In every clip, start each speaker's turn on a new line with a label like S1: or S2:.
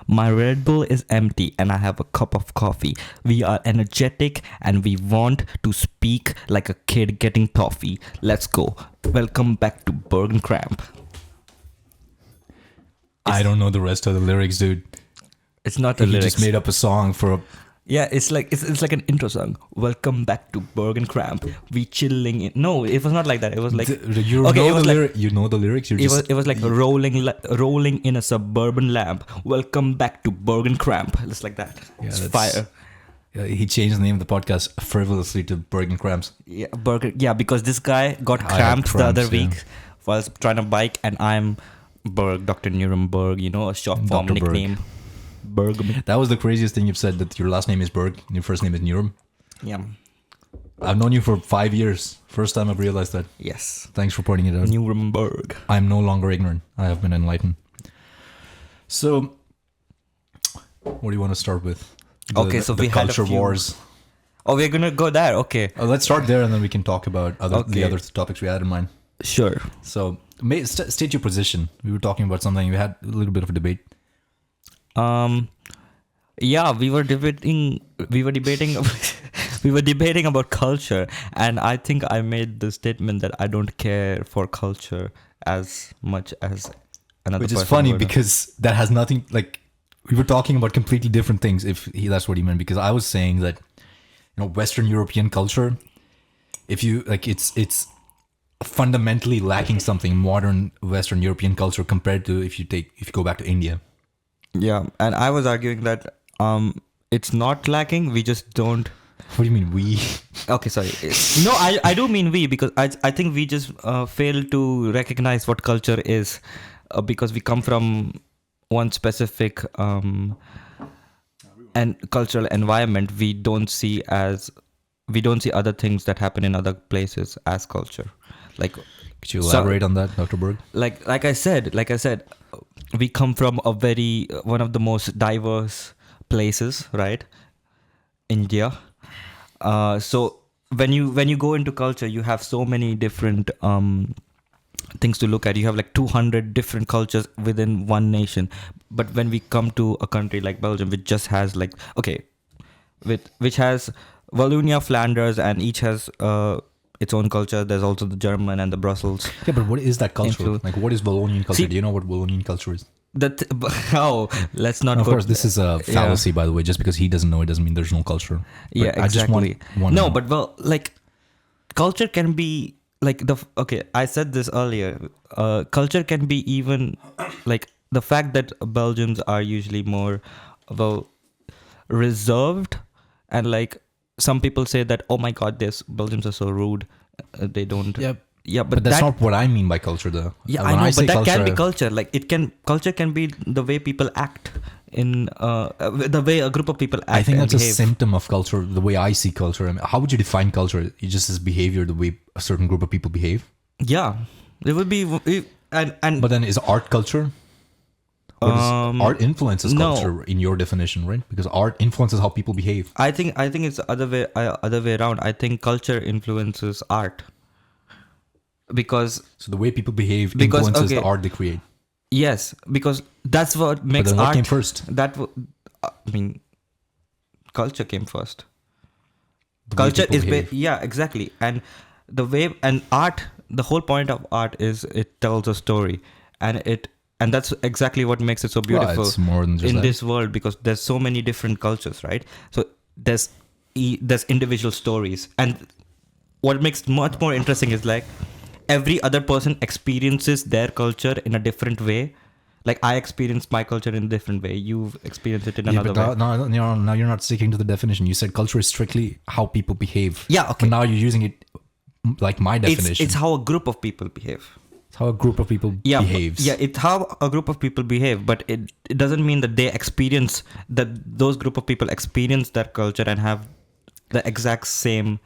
S1: My Red Bull is empty and I have a cup of coffee. We are energetic and we want to speak like a kid getting toffee. Let's go. Welcome back to Bergen Cramp.
S2: I don't know the rest of the lyrics, dude.
S1: It's not the
S2: He
S1: lyrics.
S2: just made up a song for a...
S1: Yeah, it's like an intro song. Welcome back to Bergen Cramp. We chilling in. No, it was not like that. It was like
S2: You know the lyrics.
S1: It was like rolling in a suburban lamp. Welcome back to Bergen Cramp. It's like that.
S2: Yeah,
S1: It's fire.
S2: He changed the name of the podcast frivolously to Bergen Cramps.
S1: Yeah, because this guy got cramps the other week while trying to bike, and I'm Berg, Dr. Nuremberg, a short form
S2: Dr. Berg.
S1: nickname. Berg.
S2: That was the craziest thing you've said, that your last name is Berg and your first name is Nurem.
S1: Yeah.
S2: I've known you for 5 years. First time I've realized that.
S1: Yes.
S2: Thanks for pointing it out.
S1: Nuremberg.
S2: I'm no longer ignorant. I have been enlightened. So, what do you want to start with?
S1: So we had a
S2: culture
S1: few-
S2: wars.
S1: Oh, we're gonna go there. Okay.
S2: Let's start there, and then we can talk about the
S1: Okay.
S2: other topics we had in mind.
S1: Sure.
S2: So, state your position. We were talking about something. We had a little bit of a debate.
S1: Yeah, we were debating we were debating about culture, and I think I made the statement that I don't care for culture as much as another
S2: Which
S1: person
S2: is funny
S1: would.
S2: because that has nothing, like, we were talking about completely different things, that's what he meant, because I was saying that, Western European culture, if you, like, it's fundamentally lacking something, modern Western European culture, compared to if you go back to India.
S1: Yeah, and I was arguing that it's not lacking, we just don't.
S2: What do you mean we?
S1: Okay, sorry. No, I do mean we, because I think we just fail to recognize what culture is, because we come from one specific and cultural environment. We don't see other things that happen in other places as culture. Like,
S2: Could you elaborate on that, Dr. Berg?
S1: like I said, we come from one of the most diverse places, right? India. So when you go into culture, you have so many different things to look at. You have like 200 different cultures within one nation. But when we come to a country like Belgium, which just has which has Wallonia, Flanders, and each has its own culture. There's also the German and the Brussels.
S2: Yeah, but what is that culture? Like, what is Wallonian culture?
S1: See,
S2: do you know what Wallonian culture is?
S1: Let's not.
S2: Of
S1: go
S2: course, this is a fallacy, by the way. Just because he doesn't know, it doesn't mean there's no culture. But
S1: Yeah, exactly.
S2: I just want
S1: like, culture can be like I said this earlier. Culture can be even like the fact that Belgians are usually more reserved, and like some people say that, oh my god, Belgians are so rude. They don't. Yeah,
S2: but that's not what I mean by culture, though.
S1: Yeah,
S2: When
S1: I know,
S2: say
S1: but that
S2: culture,
S1: can be culture. Like culture can be the way people act in the way a group of people act.
S2: I think that's
S1: behave.
S2: a symptom of culture. The way I see culture. I mean, how would you define culture? It just is behavior, the way a certain group of people behave.
S1: Yeah, it would be, and
S2: But then, is art culture? Or does art influences culture in your definition, right? Because art influences how people behave.
S1: I think it's the other way around. I think culture influences art. Because
S2: So the way people behave influences the art they create.
S1: Yes, because that's what makes
S2: But then
S1: art.
S2: what came first?
S1: Culture came first.
S2: The way
S1: Culture
S2: people
S1: is
S2: behave.
S1: yeah, exactly. And art, the whole point of art is it tells a story, and that's exactly what makes it so beautiful.
S2: Well, it's more than just that.
S1: This world, because there's so many different cultures, right? So there's individual stories, and what makes it much more interesting is like every other person experiences their culture in a different way. Like I experienced my culture in a different way. You've experienced it in another way.
S2: Now you're not sticking to the definition. You said culture is strictly how people behave.
S1: Yeah, okay.
S2: But now you're using it like my definition.
S1: It's how a group of people behave.
S2: It's how a group of people behaves.
S1: It's how a group of people behave, but it doesn't mean that they experience those group of people experience that culture and have the exact same.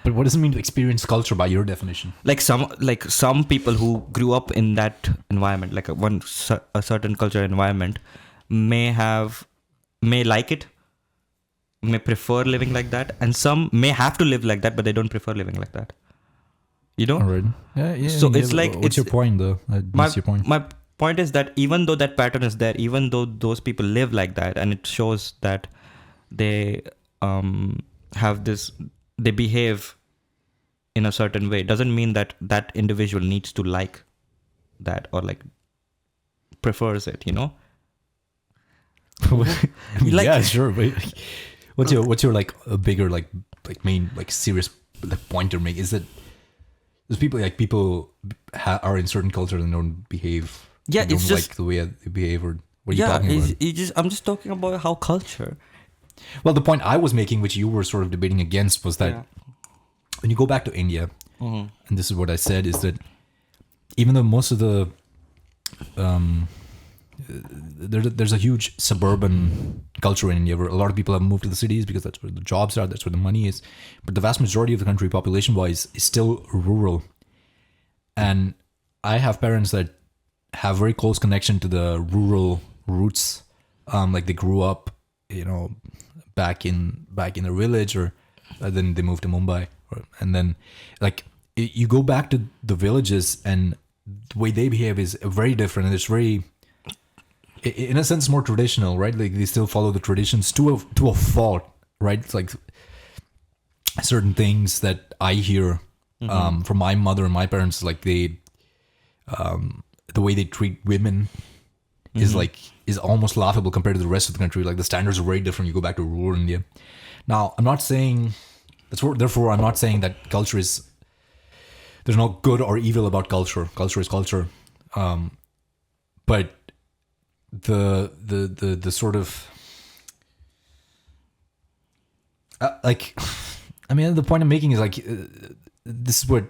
S2: But what does it mean to experience culture by your definition?
S1: Like some people who grew up in that environment, like a certain cultural environment, may like it, may prefer living like that, and some may have to live like that, but they don't prefer living like that. You know?
S2: All right. Yeah.
S1: So it's like
S2: what's your point though? What's your point?
S1: My point is that even though that pattern is there, even though those people live like that, and it shows that they have this, they behave in a certain way, doesn't mean that that individual needs to like that or like prefers it, you know?
S2: I mean,
S1: Like-
S2: yeah, sure. But what's your like a bigger like main like serious like point to make is that there's people are in certain cultures and don't behave.
S1: Yeah,
S2: don't
S1: it's just-
S2: like the way they behave, or what are you talking about?
S1: I'm just talking about how culture.
S2: Well, the point I was making, which you were sort of debating against, was that
S1: Yeah.
S2: when you go back to India,
S1: Mm-hmm.
S2: and this is what I said, is that even though most of the there's a huge suburban culture in India where a lot of people have moved to the cities because that's where the jobs are, that's where the money is. But the vast majority of the country, population-wise, is still rural. And I have parents that have very close connection to the rural roots. Like they grew up, you know, back in their village, or then they moved to Mumbai, and then like you go back to the villages and the way they behave is very different, and it's very, in a sense, more traditional, right? Like they still follow the traditions to a fault, right? It's like certain things that I hear from my mother and my parents, like they, the way they treat women is almost laughable compared to the rest of the country. Like the standards are very different. You go back to rural India. Now, I'm not saying therefore I'm not saying that culture is, there's no good or evil about culture. Culture is culture, but the sort of like, I mean, the point I'm making is like this is what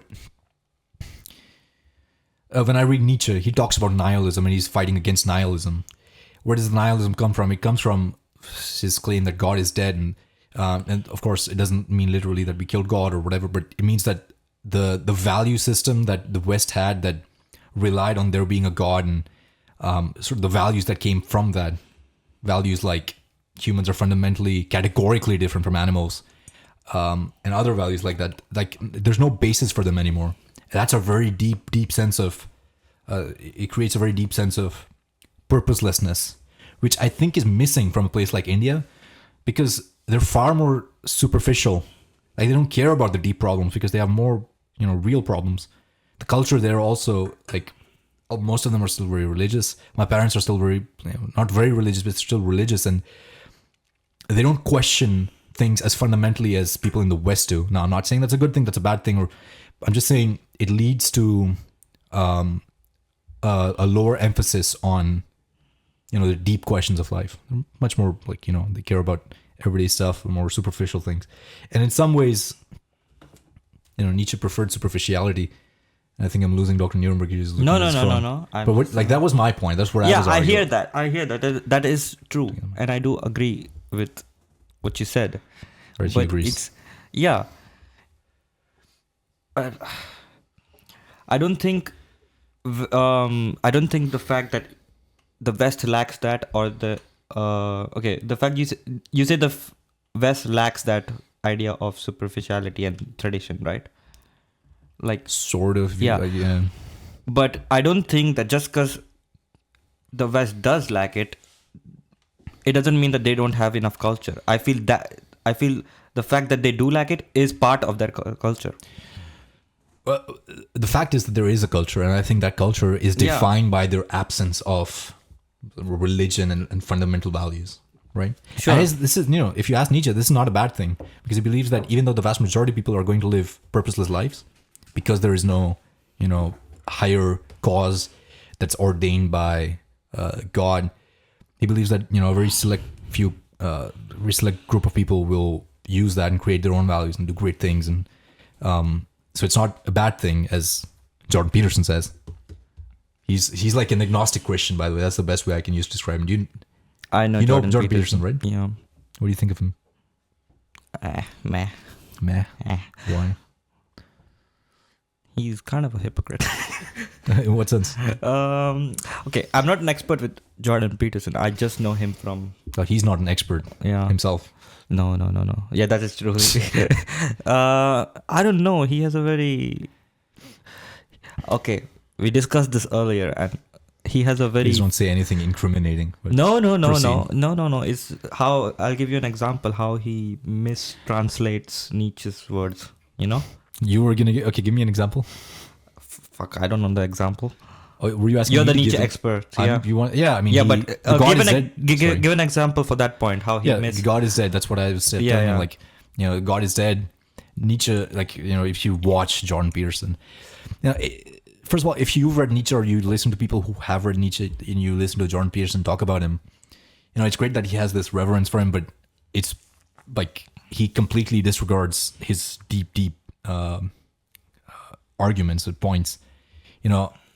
S2: when I read Nietzsche, he talks about nihilism and he's fighting against nihilism. Where does nihilism come from? It comes from his claim that God is dead, and of course it doesn't mean literally that we killed God or whatever, but it means that the value system that the West had that relied on there being a God, and sort of the values that came from that, values like humans are fundamentally, categorically different from animals, and other values like that, like there's no basis for them anymore. That's a very deep sense of, it creates a very deep sense of purposelessness, which I think is missing from a place like India, because they're far more superficial. Like they don't care about the deep problems because they have more, you know, real problems. The culture there also, like most of them are still very religious. My parents are still very, you know, not very religious, but still religious, and they don't question things as fundamentally as people in the West do. Now, I'm not saying that's a good thing, that's a bad thing, or I'm just saying it leads to a lower emphasis on, you know, the deep questions of life. Much more like, you know, they care about everyday stuff, more superficial things. And in some ways, you know, Nietzsche preferred superficiality. And I think I'm losing Dr. Nuremberg. He's looking at his phone.
S1: I'm-
S2: But like that was my point. That's where I was
S1: I
S2: arguing.
S1: hear that. I hear that. That is true, and I do agree with what you said.
S2: Or he
S1: But
S2: agrees.
S1: it's, yeah. I don't think the fact that the West lacks that, or the the fact you say the West lacks that idea of superficiality and tradition, right? Like,
S2: Sort of.
S1: Yeah.
S2: Like, yeah.
S1: but I don't think that just because the West does lack it, it doesn't mean that they don't have enough culture. I feel the fact that they do lack it is part of their culture.
S2: Well, the fact is that there is a culture, and I think that culture is
S1: Yeah.
S2: defined by their absence of religion and fundamental values, right?
S1: Sure.
S2: And this is, you know, if you ask Nietzsche, this is not a bad thing, because he believes that even though the vast majority of people are going to live purposeless lives, because there is no, you know, higher cause that's ordained by God, he believes that, you know, a very select group of people will use that and create their own values and do great things, and so it's not a bad thing, as Jordan Peterson says. He's like an agnostic Christian, by the way. That's the best way I can use to describe him.
S1: I know
S2: You know Jordan Peterson, right?
S1: Yeah.
S2: What do you think of him?
S1: Meh.
S2: Meh.
S1: Eh.
S2: Why?
S1: He's kind of a hypocrite.
S2: In what sense?
S1: Okay, I'm not an expert with Jordan Peterson. I just know him from...
S2: Like, he's not an expert himself.
S1: No. Yeah, that is true. I don't know. He has a very... Okay, we discussed this earlier, and he has a very
S2: Please don't say anything incriminating. But
S1: no.
S2: proceed.
S1: It's how I'll give you an example how he mistranslates Nietzsche's words. You know,
S2: You were gonna give me an example.
S1: fuck, I don't know the example.
S2: Oh, were you asking?
S1: You're
S2: me
S1: the
S2: to
S1: Nietzsche
S2: give it?
S1: expert.
S2: You want? Yeah, I mean.
S1: Yeah,
S2: he-
S1: but
S2: the God is dead. Sorry.
S1: give an example for that point. How he
S2: Yeah, God is dead. That's what I was saying.
S1: Yeah, yeah.
S2: Like, God is dead. Nietzsche, like, if you watch Jordan Peterson, first of all, if you've read Nietzsche or you listen to people who have read Nietzsche and you listen to Jordan Peterson talk about him, it's great that he has this reverence for him, but it's like he completely disregards his deep arguments and points.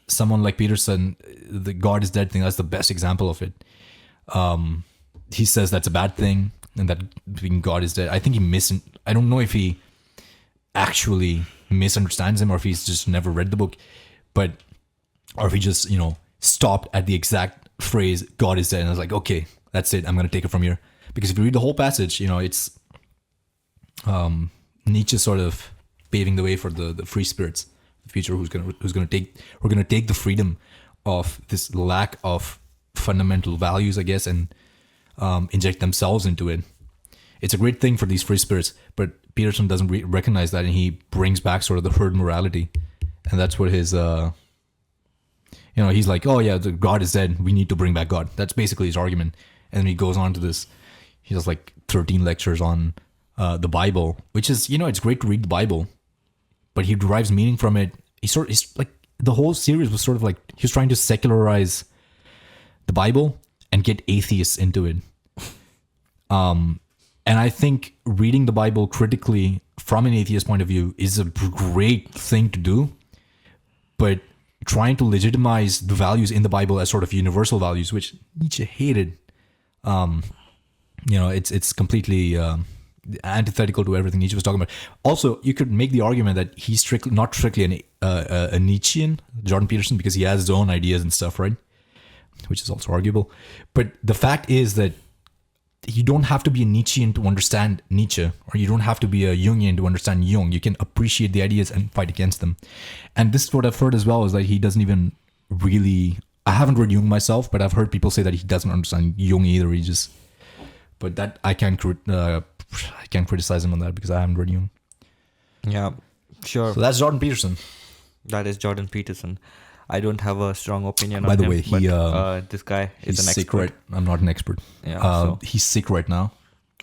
S2: Someone like Peterson, the God is dead thing, that's the best example of it. He says that's a bad thing and that being God is dead. I think I don't know if he actually misunderstands him or if he's just never read the book, or if he just, stopped at the exact phrase, God is dead. And I was like, okay, that's it. I'm going to take it from here. Because if you read the whole passage, it's Nietzsche sort of paving the way for the free spirits, the future who's going to take the freedom of this lack of fundamental values, I guess, and inject themselves into it. It's a great thing for these free spirits, but Peterson doesn't recognize that, and he brings back sort of the herd morality, and that's what his he's like, oh yeah, the God is dead, we need to bring back God. That's basically his argument. And then he goes on to this, he does like 13 lectures on the Bible, which is, it's great to read the Bible, but he derives meaning from it. He's like, the whole series was sort of like he was trying to secularize the Bible and get atheists into it. And I think reading the Bible critically from an atheist point of view is a great thing to do, but trying to legitimize the values in the Bible as sort of universal values, which Nietzsche hated, it's completely antithetical to everything Nietzsche was talking about. Also, you could make the argument that he's not strictly a Nietzschean, Jordan Peterson, because he has his own ideas and stuff, right? Which is also arguable. But the fact is that you don't have to be a Nietzschean to understand Nietzsche, or you don't have to be a Jungian to understand Jung. You can appreciate the ideas and fight against them. And this is what I've heard as well, is that he doesn't even really... I haven't read Jung myself, but I've heard people say that he doesn't understand Jung either. But that I can't criticize him on that because I haven't read Jung.
S1: Yeah, sure.
S2: So that's Jordan Peterson.
S1: That is Jordan Peterson. I don't have a strong opinion on him.
S2: By the way,
S1: this guy is an
S2: sick,
S1: expert.
S2: right? I'm not an expert.
S1: Yeah,
S2: he's sick right now.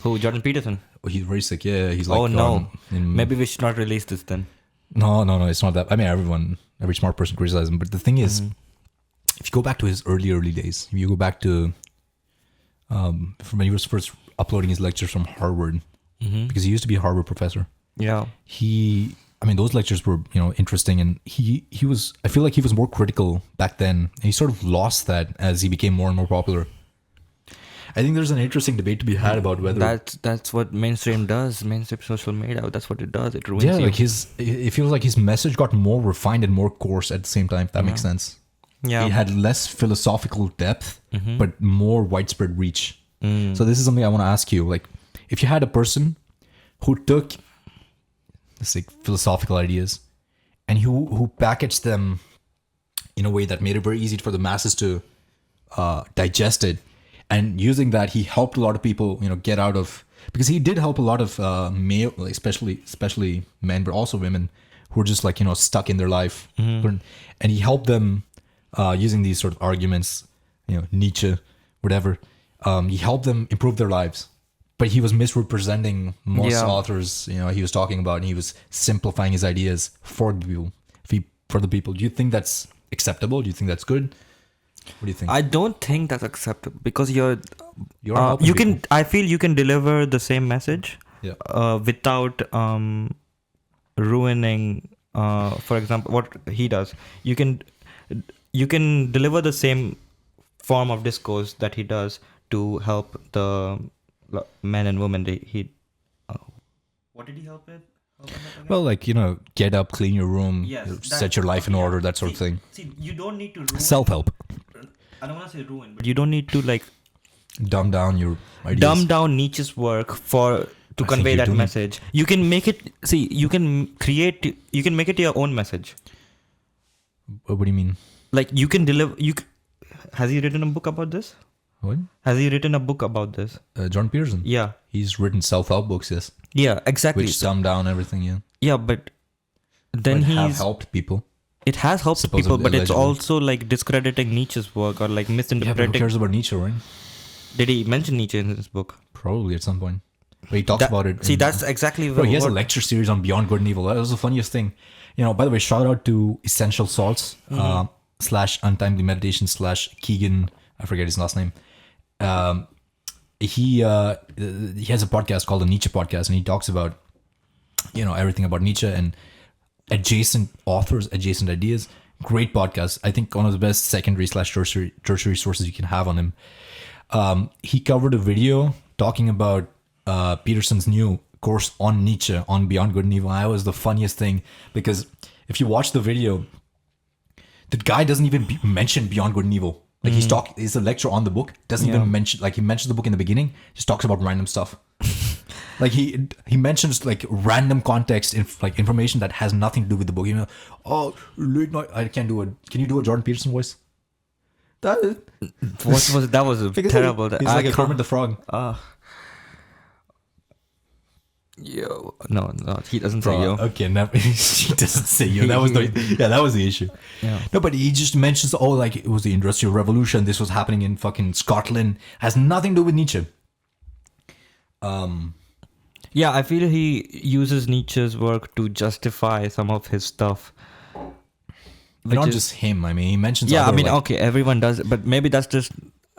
S1: Who, Jordan Peterson?
S2: Oh, he's very sick. Yeah, he's like.
S1: Oh no! Maybe we should not release this then.
S2: No, it's not that. I mean, every smart person criticizes him. But the thing is, if you go back to his early days, if you go back to from when he was first uploading his lectures from Harvard, because he used to be a Harvard professor.
S1: Yeah.
S2: Those lectures were, interesting, and he was, I feel like he was more critical back then, and he sort of lost that as he became more and more popular. I think there's an interesting debate to be had about whether
S1: that's what mainstream does. Mainstream social media, that's what it does. It ruins you.
S2: Like it feels like his message got more refined and more coarse at the same time, if that makes sense.
S1: Yeah.
S2: It had less philosophical depth, but more widespread reach. So this is something I want to ask you. Like, if you had a person who took, let's say, philosophical ideas and who packaged them in a way that made it very easy for the masses to digest it, and using that, he helped a lot of people, get out of, because he did help a lot of male, especially men, but also women who were just like, stuck in their life. And he helped them using these sort of arguments, Nietzsche, whatever. He helped them improve their lives. But he was misrepresenting most authors, he was talking about, and he was simplifying his ideas for the people. Do you think that's acceptable? Do you think that's good? What do you think?
S1: I don't think that's acceptable because
S2: you're
S1: you can. I feel you can deliver the same message, without ruining. For example, what he does, you can deliver the same form of discourse that he does to help the men and women. What did he help with?
S2: Well, like, get up, clean your room, set your life in order, that sort of thing.
S1: See, you don't need to ruin.
S2: Self-help.
S1: I don't want to say ruin, but you don't need to
S2: dumb down your ideas.
S1: Dumb down Nietzsche's work to convey that message. You can make it. See, you can make it your own message.
S2: What do you mean?
S1: Like, you can deliver. Has he written a book about this?
S2: What?
S1: Has he written a book about this?
S2: Jordan Peterson.
S1: Yeah.
S2: He's written self-help books, yes.
S1: Yeah, exactly.
S2: Which dumb down everything, yeah.
S1: Yeah, but then
S2: But
S1: he's...
S2: have helped people.
S1: It has helped
S2: Supposedly,
S1: people, but it's
S2: allegedly.
S1: also like discrediting Nietzsche's work or like
S2: Yeah, but who
S1: misinterpreting.
S2: cares about Nietzsche, right?
S1: Did he mention Nietzsche in his book?
S2: Probably at some point. But he talks about it.
S1: See,
S2: in-
S1: that's exactly
S2: Bro, he has a
S1: what...
S2: lecture series on Beyond Good and Evil. That was the funniest thing. By the way, shout out to Essential Salts / Untimely Meditation / Keegan. I forget his last name. He has a podcast called the Nietzsche Podcast, and he talks about everything about Nietzsche and adjacent authors, adjacent ideas. Great podcast. I think one of the best secondary / tertiary sources you can have on him. He covered a video talking about Peterson's new course on Nietzsche on Beyond Good and Evil. That was the funniest thing, because if you watch the video, the guy doesn't even mention Beyond Good and Evil. Like he's a lecture on the book. Doesn't even mention, like he mentions the book in the beginning. Just talks about random stuff. Like he mentions like random context in like information that has nothing to do with the book. Late night. I can't do it. Can you do a Jordan Peterson voice?
S1: That was terrible.
S2: He's like a Kermit the Frog.
S1: Yo, no, he doesn't say yo.
S2: Okay, no, he doesn't say yo. That was the issue.
S1: Yeah.
S2: No, but he just mentions, like it was the Industrial Revolution. This was happening in fucking Scotland. Has nothing to do with Nietzsche.
S1: Yeah, I feel he uses Nietzsche's work to justify some of his stuff.
S2: Not just him. I mean, he mentions.
S1: Yeah,
S2: other,
S1: I mean,
S2: like,
S1: okay, everyone does, but maybe that's just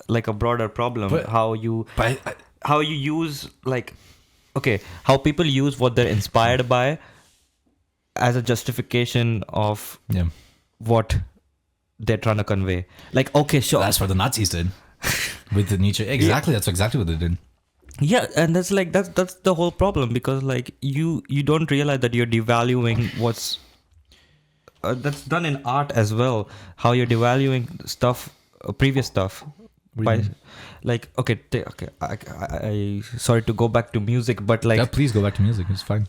S1: like a broader problem.
S2: But-
S1: how you
S2: I
S1: use like, okay, how people use what they're inspired by as a justification of
S2: yeah.
S1: what they're trying to convey. Like, okay, sure.
S2: That's what the Nazis did with the Nietzsche. Exactly, that's exactly what they did.
S1: Yeah, and that's like that's the whole problem, because like you don't realize that you're devaluing what's that's done in art as well. How you're devaluing stuff, previous stuff.
S2: What do you mean?
S1: Like okay, I sorry to go back to music, but like
S2: Yeah, please go back to music. It's fine.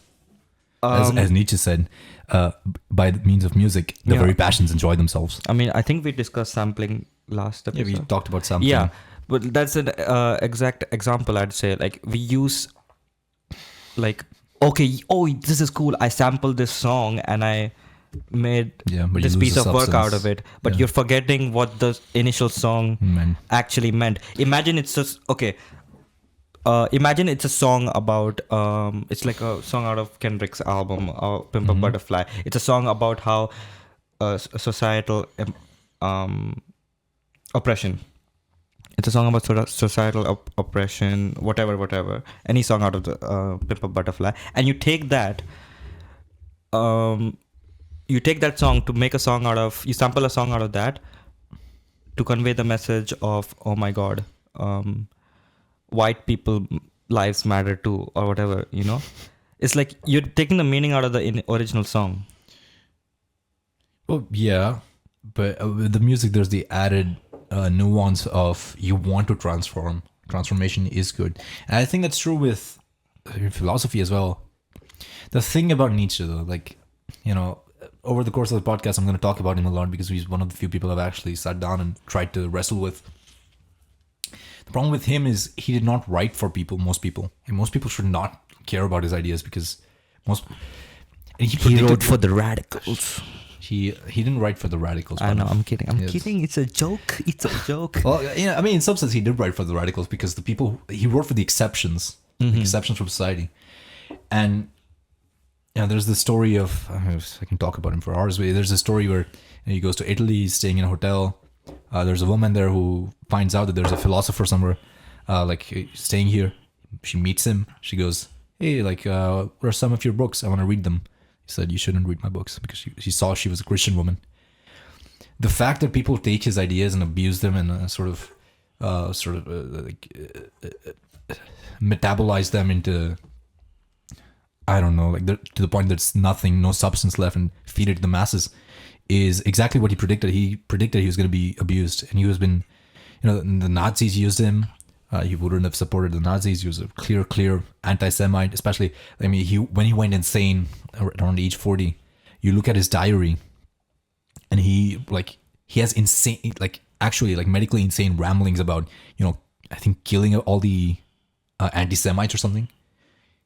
S2: As Nietzsche said, by the means of music, the very passions enjoy themselves.
S1: I mean, I think we discussed sampling last episode.
S2: Yeah, we talked about something.
S1: Yeah, but that's an exact example. I'd say like we use like, okay, oh, this is cool. I sampled this song and I made
S2: but
S1: this
S2: you lose
S1: piece
S2: the
S1: of work out
S2: substance.
S1: of it, but
S2: Yeah.
S1: you're forgetting what the initial song
S2: Man.
S1: actually meant. Imagine it's just okay. Imagine it's a song about it's like a song out of Kendrick's album Pimp a Butterfly. It's a song about how societal oppression. It's a song about societal oppression, whatever. Any song out of the Pimp a Butterfly, and you take that song to make a song out of. You sample a song out of that to convey the message of, oh my God, white people lives matter too, or whatever, It's like you're taking the meaning out of the original song.
S2: Well, yeah, but with the music, there's the added nuance of you want to transform. Transformation is good. And I think that's true with philosophy as well. The thing about Nietzsche, though, like, over the course of the podcast, I'm going to talk about him a lot because he's one of the few people I've actually sat down and tried to wrestle with. The problem with him is he did not write for people, most people. And most people should not care about his ideas because
S1: he wrote for the radicals.
S2: He didn't write for the radicals.
S1: I know, I'm kidding. I'm kidding. It's a joke. It's a joke.
S2: Well, I mean, in some sense, he did write for the radicals because the people, he wrote for the exceptions, the exceptions from society. And there's the story of, I can talk about him for hours, but there's a story where he goes to Italy, he's staying in a hotel. There's a woman there who finds out that there's a philosopher somewhere, staying here. She meets him. She goes, hey, what are some of your books? I want to read them. He said, you shouldn't read my books, because she saw she was a Christian woman. The fact that people take his ideas and abuse them and metabolize them into, I don't know, to the point that it's nothing, no substance left, and feed it to the masses, is exactly what he predicted. He predicted he was going to be abused, and he was been, the Nazis used him. He wouldn't have supported the Nazis. He was a clear anti-Semite, especially, when he went insane around age 40, you look at his diary and he has insane, actually like medically insane ramblings about, I think killing all the anti-Semites or something.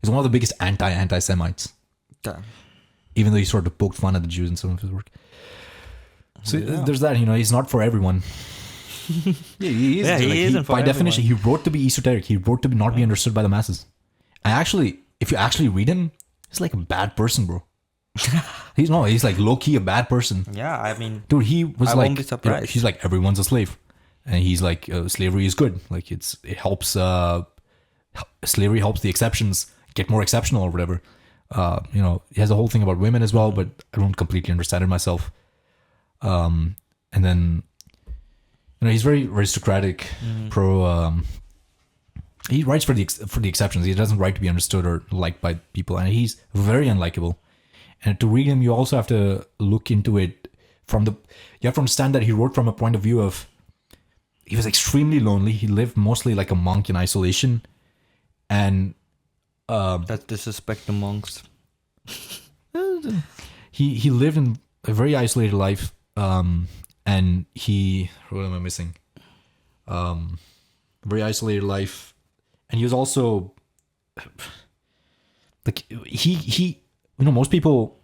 S2: He's one of the biggest anti-Semites.
S1: Damn.
S2: Even though he sort of poked fun at the Jews in some of his work. So there's that, he's not for everyone. Yeah, he is.
S1: Yeah, he isn't for
S2: by definition,
S1: everyone.
S2: he wrote to be esoteric. He wrote to not be understood by the masses. And actually, if you actually read him, he's like a bad person, bro. He's like low-key a bad person.
S1: Yeah, I mean,
S2: Dude, he was
S1: I
S2: like,
S1: won't be surprised.
S2: he's like, everyone's a slave. And he's like, slavery is good. Like it helps, slavery helps the exceptions get more exceptional or whatever. He has a whole thing about women as well, but I don't completely understand it myself. And then, he's very aristocratic, pro. He writes for the exceptions. He doesn't write to be understood or liked by people, and he's very unlikable. And to read him, you also have to look into it you have to understand that he wrote from a point of view of, he was extremely lonely. He lived mostly like a monk in isolation, and
S1: that's disrespect to monks.
S2: he lived in a very isolated life, and what am I missing? Very isolated life, and he was also like he most people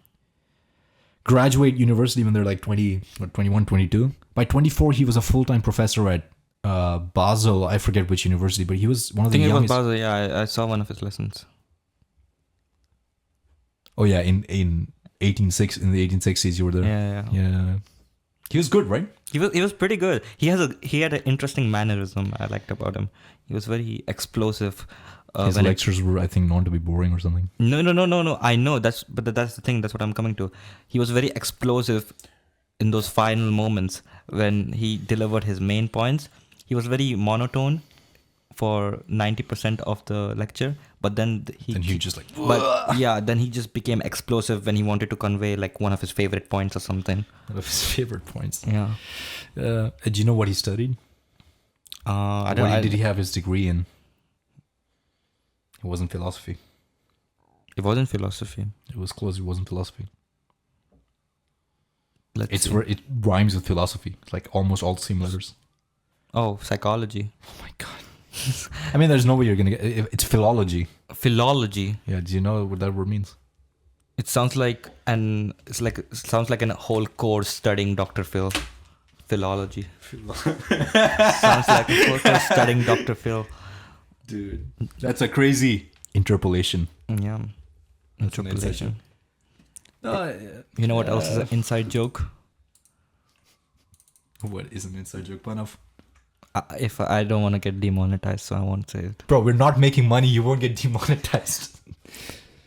S2: graduate university when they're like 20 or 21, 22. By 24, he was a full-time professor at Basel. I forget which university, but he was one of the youngest.
S1: I think it was Basel. Yeah, I saw one of his lessons.
S2: Oh yeah, in the 1860s, you were there. Yeah. He was good, right?
S1: He was pretty good. He had an interesting mannerism I liked about him. He was very explosive.
S2: His lectures were, I think, known to be boring or something.
S1: No. I know that's the thing. That's what I'm coming to. He was very explosive in those final moments when he delivered his main points. He was very monotone for 90% of the lecture, but then he
S2: just like.
S1: Then he just became explosive when he wanted to convey like one of his favorite points or something.
S2: One of his favorite points.
S1: Yeah.
S2: Do you know what he studied? Did he have his degree in? It wasn't philosophy.
S1: It wasn't philosophy.
S2: It was close. It wasn't philosophy.
S1: It
S2: rhymes with philosophy. It's like almost all the same letters.
S1: Oh, psychology.
S2: Oh my god. I mean, there's no way you're gonna get. It's philology.
S1: Philology.
S2: Yeah. Do you know what that word means?
S1: It sounds like sounds like a whole course studying Dr. Phil. Philology. Sounds like a whole course studying Dr. Phil.
S2: Dude, that's a crazy interpolation.
S1: Yeah. Interpolation. You know what else is an inside joke?
S2: What is an inside joke, Panav?
S1: If I don't want to get demonetized, so I won't say it.
S2: Bro, we're not making money. You won't get demonetized.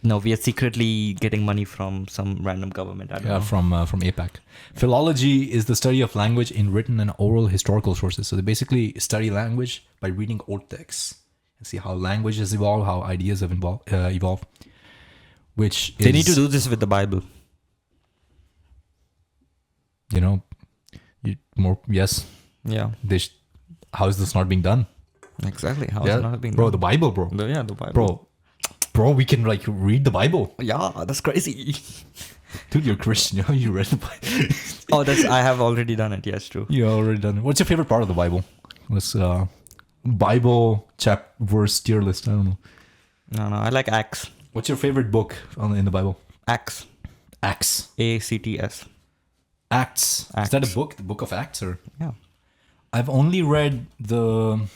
S1: No, we are secretly getting money from some random government. I don't know.
S2: From APAC. Philology is the study of language in written and oral historical sources. So they basically study language by reading old texts and see how language has evolved, how ideas have evolved.
S1: They need to do this with the Bible.
S2: Yes.
S1: Yeah.
S2: How is this not being done?
S1: Exactly. How is it not being done?
S2: Bro, the Bible, bro.
S1: The Bible.
S2: Bro, we can like read the Bible.
S1: Yeah, that's crazy.
S2: Dude, you're Christian. You read the Bible.
S1: I have already done it. Yes, true.
S2: You already done it. What's your favorite part of the Bible? Let's Bible verse tier list. I don't know.
S1: No, I like Acts.
S2: What's your favorite book in the Bible?
S1: Acts.
S2: Acts.
S1: ACTS.
S2: Acts. Is that a book? The Book of Acts, or?
S1: Yeah.
S2: I've only read the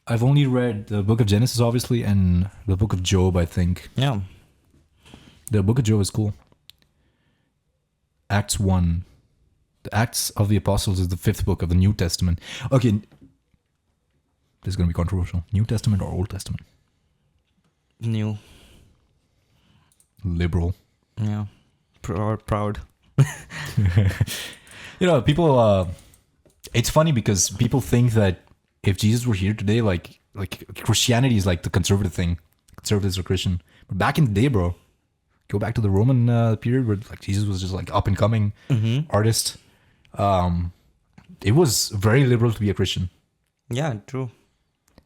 S2: Book of Genesis, obviously, and the Book of Job, I think.
S1: Yeah.
S2: The Book of Job is cool. Acts 1. The Acts of the Apostles is the 5th book of the New Testament. Okay. This is going to be controversial. New Testament or Old Testament?
S1: New.
S2: Liberal.
S1: Yeah. Proud.
S2: People, it's funny because people think that if Jesus were here today, like Christianity is like the conservative thing. Conservatives are Christian. But back in the day, bro, go back to the Roman period where like Jesus was just like up and coming artist. It was very liberal to be a Christian.
S1: Yeah, true.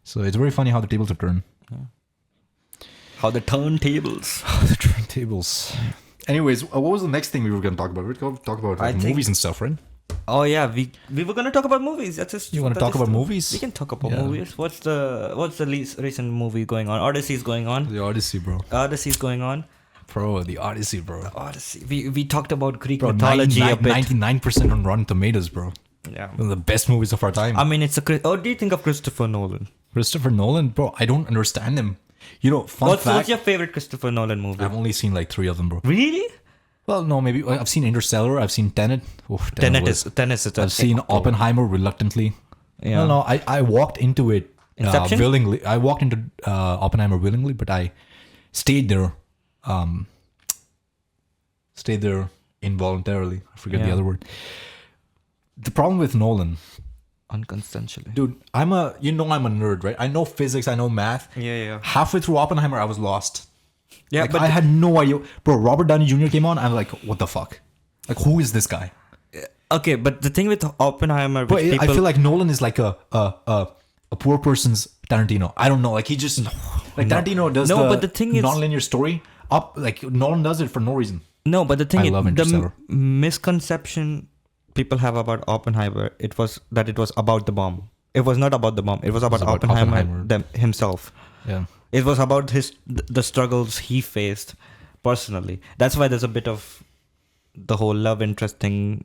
S2: So it's very funny how the tables have turned.
S1: Yeah. How the turntables.
S2: The turntables. Anyways, what was the next thing we were going to talk about? We were going to talk about movies and stuff, right?
S1: Oh yeah, we were gonna talk about movies. That's just
S2: You want to talk about movies?
S1: We can talk about
S2: Yeah.
S1: movies. What's the least recent movie going on? Odyssey's going on.
S2: The Odyssey, bro.
S1: Odyssey's going on.
S2: Bro, the Odyssey, bro.
S1: Odyssey. We talked about Greek
S2: Bro,
S1: mythology a bit.
S2: 99% on Rotten Tomatoes, bro.
S1: Yeah.
S2: One of the best movies of our time.
S1: I mean, what do you think of Christopher Nolan?
S2: Christopher Nolan, bro, I don't understand him. You know,
S1: What's
S2: fact,
S1: your favorite Christopher Nolan movie?
S2: I've only seen like 3 of them, bro.
S1: Really?
S2: Well, no, maybe I've seen Interstellar. I've seen Tenet. Oof,
S1: Tenet is
S2: I've seen Oppenheimer reluctantly.
S1: Yeah.
S2: No, I walked into it
S1: Inception?
S2: willingly. I walked into Oppenheimer willingly, but I stayed there. Stayed there involuntarily. I forget the
S1: Yeah.
S2: other word. The problem with Nolan,
S1: Unconsensually.
S2: dude, I'm a nerd, right? I know physics, I know math.
S1: Yeah.
S2: Halfway through Oppenheimer, I was lost.
S1: Yeah,
S2: Like,
S1: but
S2: I had no idea. Bro, Robert Downey Jr. came on. I'm like, what the fuck? Like, who is this guy?
S1: okay, but the thing with Oppenheimer,
S2: But
S1: which people,
S2: I feel like Nolan is like a poor person's Tarantino. I don't know. Like he just Tarantino does
S1: but the thing is-
S2: non-linear story up. Like Nolan does it for no reason.
S1: no, but the thing
S2: I
S1: is,
S2: love
S1: the
S2: Interstellar.
S1: misconception people have about Oppenheimer, it was about the bomb. It was not about the bomb. It was about,
S2: about
S1: Oppenheimer,
S2: Oppenheimer.
S1: Himself.
S2: Yeah.
S1: It was about the struggles he faced personally. That's why there's a bit of the whole love interest thing.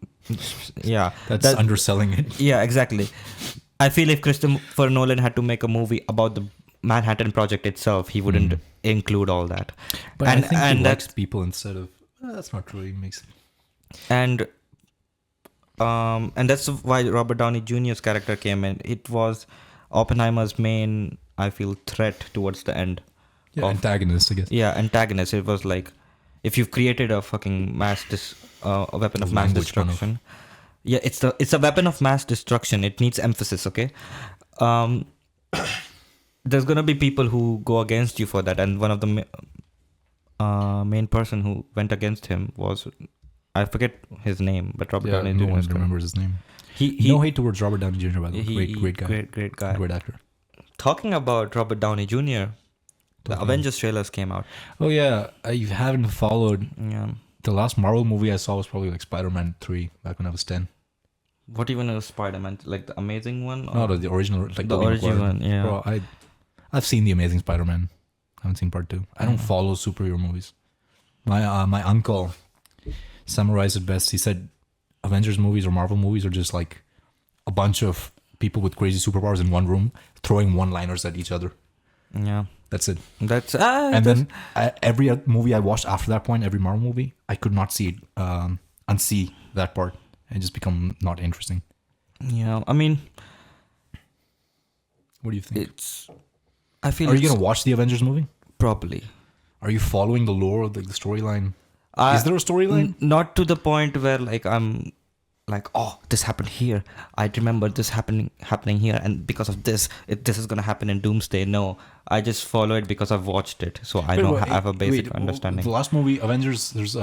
S1: Yeah,
S2: That's underselling it.
S1: yeah, exactly. I feel if Christopher Nolan had to make a movie about the Manhattan Project itself, he wouldn't include all that.
S2: But
S1: and
S2: I think he
S1: and
S2: likes
S1: that
S2: people instead of. That's not really makes.
S1: and that's why Robert Downey Jr.'s character came in. It was Oppenheimer's main, I feel, threat towards the end.
S2: Yeah, antagonist, I guess.
S1: Yeah, antagonist. It was like, if you've created a fucking a weapon of mass
S2: Language kind of.
S1: destruction. Yeah, it's a weapon of mass destruction. It needs emphasis, okay? There's gonna be people who go against you for that, and one of the main person who went against him was, I forget his name, but Robert
S2: Yeah,
S1: Downey
S2: no
S1: Jr.
S2: one
S1: is correct.
S2: remembers his name.
S1: He
S2: No hate towards Robert Downey Jr. By the way, great guy,
S1: great guy.
S2: great actor.
S1: Talking about Robert Downey Jr., the Avengers trailers came out.
S2: Oh yeah, you haven't followed.
S1: Yeah.
S2: The last Marvel movie I saw was probably like Spider-Man 3 back when I was 10.
S1: What even is Spider-Man? Like the Amazing one?
S2: No, the original, like
S1: The
S2: Tobey
S1: original
S2: Maguire.
S1: one, yeah.
S2: Bro, I've seen the Amazing Spider-Man. I haven't seen part 2. I don't follow superhero movies. My uncle summarized it best. He said Avengers movies or Marvel movies are just like a bunch of people with crazy superpowers in one room throwing one-liners at each other.
S1: Yeah.
S2: That's it.
S1: That's
S2: And then every other movie I watched after that point, every Marvel movie, I could not see it, unsee that part, and just become not interesting.
S1: yeah. I mean,
S2: What do you think?
S1: I feel.
S2: Are you gonna watch the Avengers movie?
S1: Probably.
S2: Are you following the lore, like the storyline?
S1: I-
S2: Is there a storyline?
S1: Not to the point where like I'm like, oh, this happened here. I remember this happening here, and because of this, this is gonna happen in Doomsday. No, I just follow it because I've watched it, so I have a basic understanding.
S2: The last movie, Avengers, there's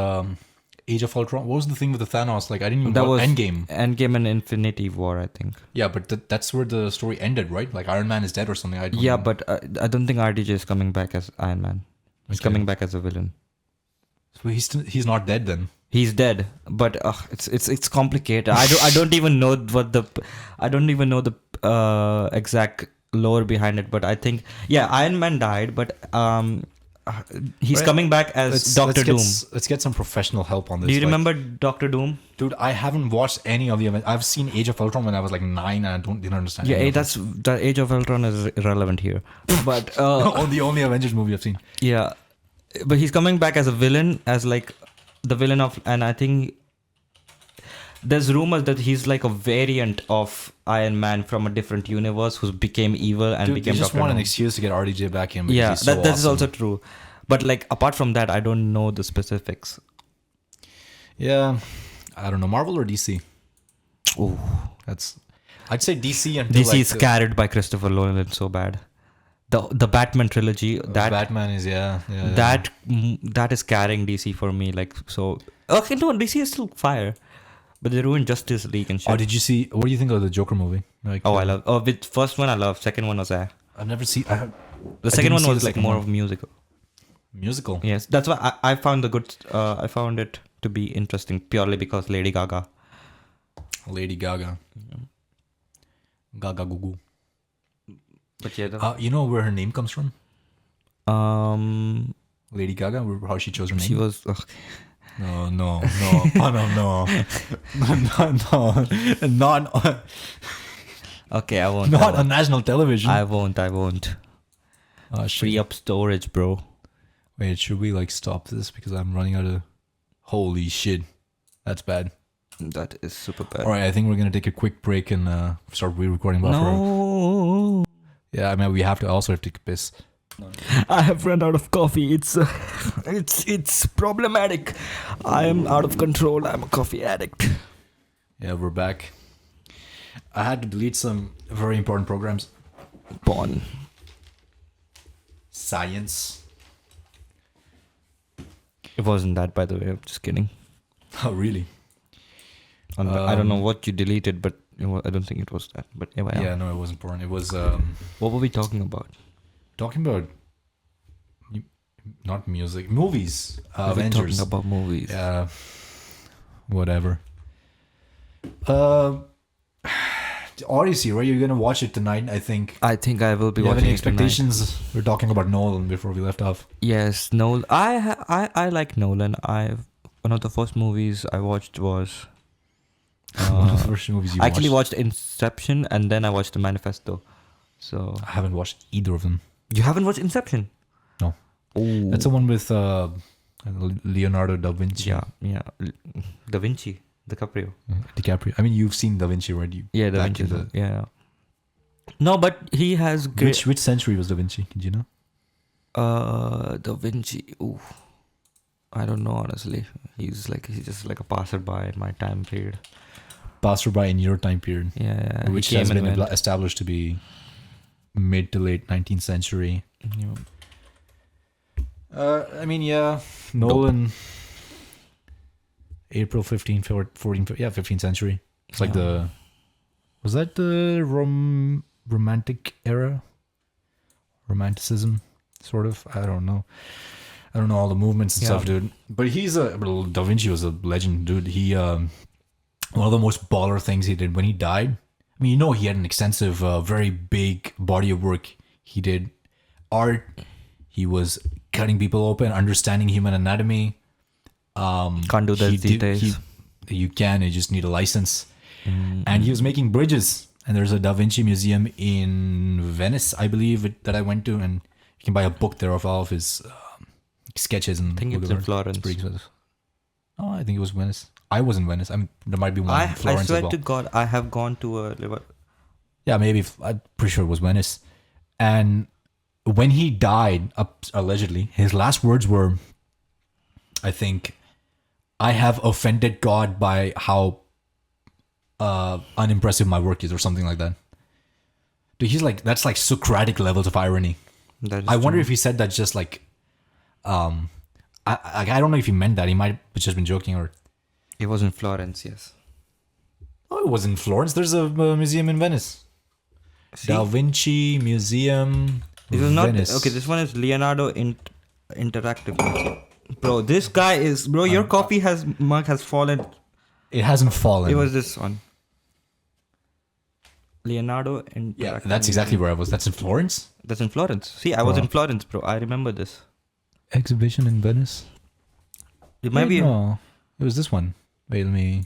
S2: Age of Ultron. What was the thing with the Thanos? Like I didn't even.
S1: That was
S2: Endgame.
S1: Endgame and Infinity War, I think.
S2: Yeah, but that's where the story ended, right? Like Iron Man is dead or something. I don't
S1: Yeah,
S2: know.
S1: but I don't think RDJ is coming back as Iron Man. He's
S2: Okay.
S1: coming back as a villain.
S2: So he's not dead then.
S1: He's dead, but it's complicated. I don't even know the exact lore behind it. But I think Iron Man died, but he's
S2: Right.
S1: coming back as Doctor Doom.
S2: Let's get some professional help on this.
S1: Do you
S2: like-
S1: remember Doctor Doom?
S2: Dude, I haven't watched any of the events. I've seen Age of Ultron when I was like 9 and I didn't understand.
S1: Yeah,
S2: any of
S1: that's the Age of Ultron is irrelevant here. But
S2: it. The only Avengers movie I've seen.
S1: yeah, but he's coming back as a villain, as like the villain of, and I think there's rumors that he's like a variant of Iron Man from a different universe who became evil and
S2: Dude,
S1: became
S2: you just
S1: Dr.
S2: want an
S1: Doom.
S2: excuse to get RDJ back in. Because
S1: Yeah,
S2: he's so
S1: that is
S2: awesome.
S1: also true. But like apart from that, I don't know the specifics.
S2: Yeah, I don't know. Marvel or DC?
S1: Oh,
S2: I'd say DC until
S1: DC is carried by Christopher Nolan so bad. The Batman trilogy, that
S2: Batman is
S1: that is carrying DC for me. Like so. Okay, no, DC is still fire, but they ruined Justice League and shit.
S2: Oh, did you see? What do you think of the Joker movie? Like,
S1: I love. Oh, with first one I love. Second one was
S2: I've never seen.
S1: The second
S2: didn't
S1: one
S2: see
S1: was
S2: the
S1: like
S2: second
S1: more
S2: one.
S1: of musical.
S2: Musical.
S1: Yes, that's why I found I found it to be interesting purely because Lady Gaga.
S2: Lady Gaga. Gaga Gugu.
S1: But yeah,
S2: You know where her name comes from?
S1: um,
S2: Lady Gaga, how she chose her name?
S1: she was. Okay.
S2: No. Oh, no. Not
S1: Okay, I won't.
S2: not on national television.
S1: I won't.
S2: Oh,
S1: Free up storage, bro.
S2: Wait, should we like stop this because I'm running out of... Holy shit. That's bad.
S1: That is super bad.
S2: All right, I think we're going to take a quick break and start re-recording.
S1: No.
S2: Yeah, I mean, we have to take a piss.
S1: I have run out of coffee. It's problematic. I am out of control. I'm a coffee addict.
S2: Yeah, we're back. I had to delete some very important programs.
S1: Born.
S2: Science.
S1: It wasn't that, by the way. I'm just kidding.
S2: Oh, really?
S1: I don't know what you deleted, but I don't think it was that. But
S2: Yeah, no, it wasn't porn. It was
S1: what were we talking about?
S2: talking about not music, movies.
S1: We were
S2: Avengers.
S1: talking about movies.
S2: Yeah, whatever. Odyssey, right? You're gonna watch it tonight, I think.
S1: I think I will be
S2: Do you have
S1: watching
S2: any
S1: it tonight.
S2: expectations? We're talking about Nolan before we left off.
S1: Yes, Nolan. I like Nolan. One of the first movies I watched was.
S2: One of the first movies you
S1: I actually watched Inception and then I watched The Manifesto. So
S2: I haven't watched either of them.
S1: you haven't watched Inception?
S2: No.
S1: Oh,
S2: That's the one with Leonardo da Vinci.
S1: yeah. Da Vinci, DiCaprio.
S2: DiCaprio. I mean, you've seen Da Vinci, right?
S1: Yeah, Da
S2: back
S1: Vinci.
S2: in
S1: Yeah. No, but he has great.
S2: Which century was Da Vinci? Did you know?
S1: Da Vinci. Ooh, I don't know honestly. He's just like a passerby in my time period.
S2: Passerby in your time period.
S1: Yeah.
S2: Which
S1: he
S2: has
S1: came
S2: been
S1: and went.
S2: established to be mid to late 19th century.
S1: Yeah.
S2: I mean, yeah, Nolan, April 15th, 15th century. It's like was that the romantic era? Romanticism, sort of. I don't know all the movements and stuff, dude. But Da Vinci was a legend, dude. He, one of the most baller things he did when he died. I mean, he had an extensive, very big body of work. He did art. He was cutting people open, understanding human anatomy.
S1: Can't do that these days.
S2: You can. You just need a license. And he was making bridges. And there's a Da Vinci museum in Venice, I believe, that I went to, and you can buy a book there of all of his sketches and.
S1: I think it's in Florence.
S2: Oh, I think it was Venice. I was in Venice. There might be one in Florence
S1: I swear
S2: as well.
S1: to God, I have gone to a.
S2: Yeah, maybe. I'm pretty sure it was Venice. And when he died, allegedly, his last words were, I think, "I have offended God by how unimpressive my work is," or something like that. Dude, that's like Socratic levels of irony. I wonder if he said that just like, I don't know if he meant that. He might have just been joking, or.
S1: It was in Florence, yes.
S2: Oh, it was in Florence. There's a museum in Venice.
S1: See?
S2: Da Vinci Museum.
S1: This is not
S2: Venice.
S1: okay. This one is Leonardo Interactive. Bro, this guy is your coffee mug has fallen.
S2: It hasn't fallen.
S1: It was this one. Leonardo Interactive.
S2: Yeah, that's exactly where I was. That's in Florence?
S1: That's in Florence. See, I was in Florence, bro. I remember this.
S2: Exhibition in Venice?
S1: It might be.
S2: No, it was this one. Wait, let me.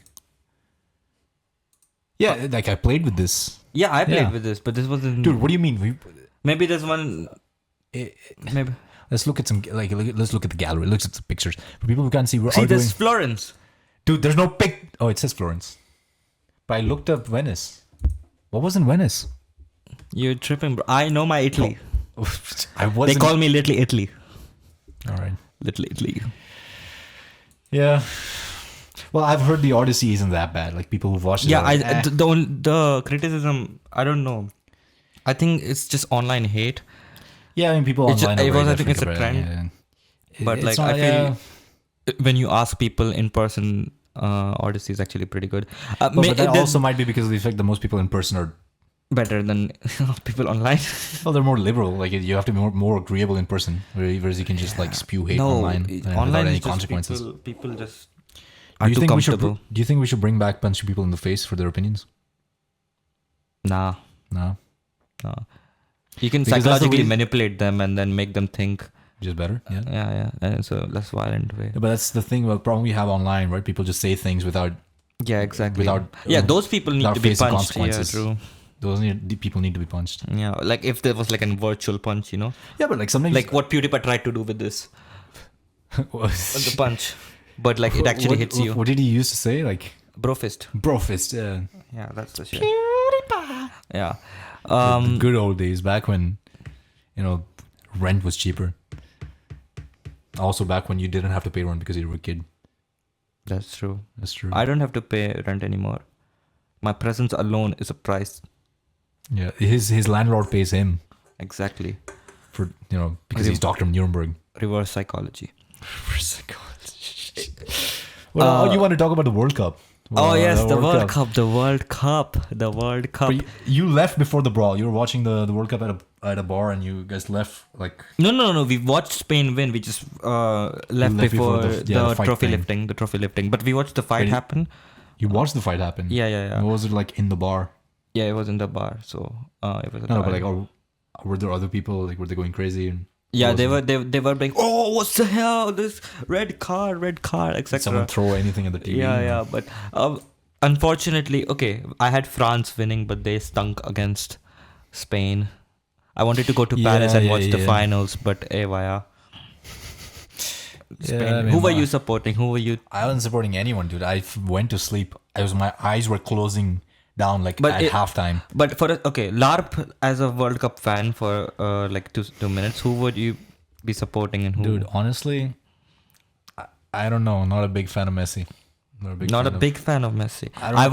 S2: Yeah, like I played with this.
S1: Yeah, I played with this, but this wasn't.
S2: Dude, what do you mean?
S1: Maybe this one. Maybe.
S2: Let's look at some. Let's look at the gallery. Let's look at the pictures. For people who can't see, we're
S1: See,
S2: arguing.
S1: this is Florence.
S2: Dude, there's no pic. Oh, it says Florence. But I looked up Venice. What was in Venice?
S1: You're tripping, bro. I know my Italy.
S2: I wasn't.
S1: They call me Little Italy.
S2: All right.
S1: Little Italy.
S2: Yeah. Well, I've heard the Odyssey isn't that bad. Like people who've watched it.
S1: Yeah,
S2: are like,
S1: the criticism. I don't know. I think it's just online hate.
S2: Yeah, I mean people online.
S1: I think it's a trend.
S2: Yeah.
S1: But like I feel when you ask people in person, Odyssey is actually pretty good.
S2: But that also might be because of the fact that most people in person are
S1: better than people online.
S2: Well, they're more liberal. Like you have to be more agreeable in person, whereas you can just like spew hate online
S1: online
S2: without any
S1: is just
S2: consequences.
S1: people just. are too comfortable.
S2: Do you think we should bring back punching people in the face for their opinions?
S1: Nah.
S2: No.
S1: You can
S2: Because that's the
S1: psychologically
S2: way-
S1: manipulate them and then make them think.
S2: Just better. Yeah.
S1: Yeah. And it's a less violent way.
S2: But that's the thing. Well, problem we have online, right? People just say things without.
S1: Yeah, exactly.
S2: Without.
S1: Those people need
S2: without
S1: to be
S2: facing
S1: punched. Yeah,
S2: consequences.
S1: true.
S2: The people need to be punched.
S1: Yeah, like if there was like a virtual punch,
S2: Yeah, but like sometimes.
S1: like what PewDiePie tried to do with this, the punch, but like it actually hits you.
S2: What did he used to say? Like
S1: Bro fist.
S2: bro fist. Yeah.
S1: Yeah, that's the shit.
S2: PewDiePie.
S1: Yeah.
S2: The good old days, back when, rent was cheaper. Also, back when you didn't have to pay rent because you were a kid.
S1: That's true.
S2: That's true.
S1: I don't have to pay rent anymore. My presence alone is a price.
S2: Yeah, his landlord pays him
S1: Exactly.
S2: for because he's Dr. Nuremberg.
S1: Reverse psychology.
S2: Well, you want to talk about the World Cup?
S1: Oh yes, the World Cup. The World Cup.
S2: But you left before the brawl. You were watching the World Cup at a bar, and you guys left like.
S1: No. We watched Spain win. We just left before the
S2: fight
S1: trophy
S2: thing.
S1: lifting. The trophy lifting. But we watched the fight happen.
S2: You watched the fight happen.
S1: Yeah.
S2: What was it like in the bar?
S1: Yeah, it was in the bar. So it was.
S2: No, but like, were there other people? Like, were they going crazy? And
S1: yeah, they were like, oh, what's the hell? This red card, etc.
S2: someone throw anything at the TV?
S1: Yeah. But unfortunately, okay, I had France winning, but they stunk against Spain. I wanted to go to Paris and watch the finals, but vaya. Spain.
S2: I mean,
S1: Who were you supporting? Who were you?
S2: I wasn't supporting anyone, dude. I went to sleep. My eyes were closing down at halftime.
S1: But LARP as a World Cup fan for like 2 minutes, who would you be supporting and who?
S2: Dude, honestly, I don't know. Not a big fan of Messi.
S1: Not a big fan of Messi. I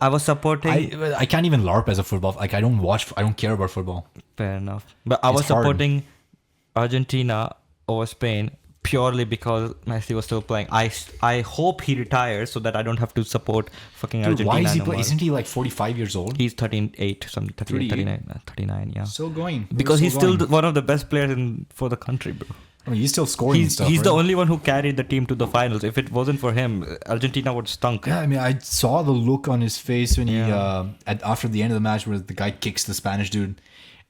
S1: was supporting.
S2: I can't even LARP as a football. Like I don't care about football.
S1: Fair enough. But I was supporting Argentina over Spain purely because Messi was still playing. I hope he retires so that I don't have to support fucking Argentina.
S2: Why is he
S1: no
S2: playing?
S1: more.
S2: Isn't he like 45 years old?
S1: He's 38, something 39, yeah.
S2: Still going.
S1: Because he's still one of the best players for the country, bro.
S2: I mean, he's still scoring and stuff.
S1: He's
S2: right?
S1: the only one who carried the team to the finals. If it wasn't for him, Argentina would stunk.
S2: Yeah, I mean, I saw the look on his face when he after the end of the match where the guy kicks the Spanish dude,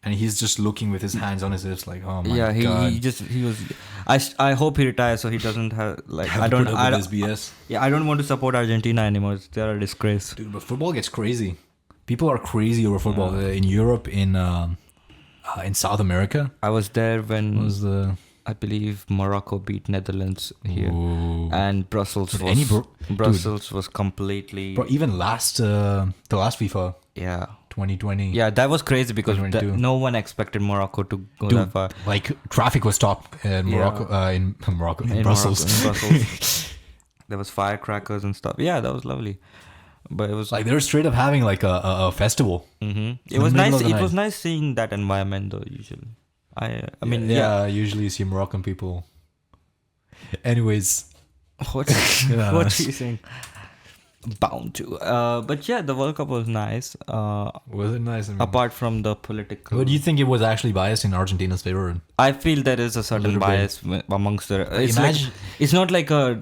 S2: and he's just looking with his hands on his hips like, oh my god.
S1: He was. I hope he retires so he doesn't have like. I don't.
S2: This BS.
S1: Yeah, I don't want to support Argentina anymore. They're a disgrace.
S2: Dude, but football gets crazy. People are crazy over football in Europe, in South America.
S1: I was there when
S2: Was the
S1: I believe Morocco beat Netherlands here, and Brussels was completely.
S2: Bro, even the last FIFA 2020.
S1: Yeah, that was crazy because
S2: 2022.
S1: no one expected Morocco to go that far.
S2: Like traffic was stopped in Morocco, in Brussels.
S1: There was firecrackers and stuff. Yeah, that was lovely. But it was
S2: Like they were straight up having like a festival.
S1: It was nice. It was nice seeing that environment though. Usually, I mean, yeah.
S2: Usually you see Moroccan people. Anyways,
S1: What are you saying? Bound to. But yeah, the World Cup was nice.
S2: was it nice? I mean,
S1: Apart from the political.
S2: but do you think it was actually biased in Argentina's favor?
S1: I feel there is a certain bias amongst the. It's not like a.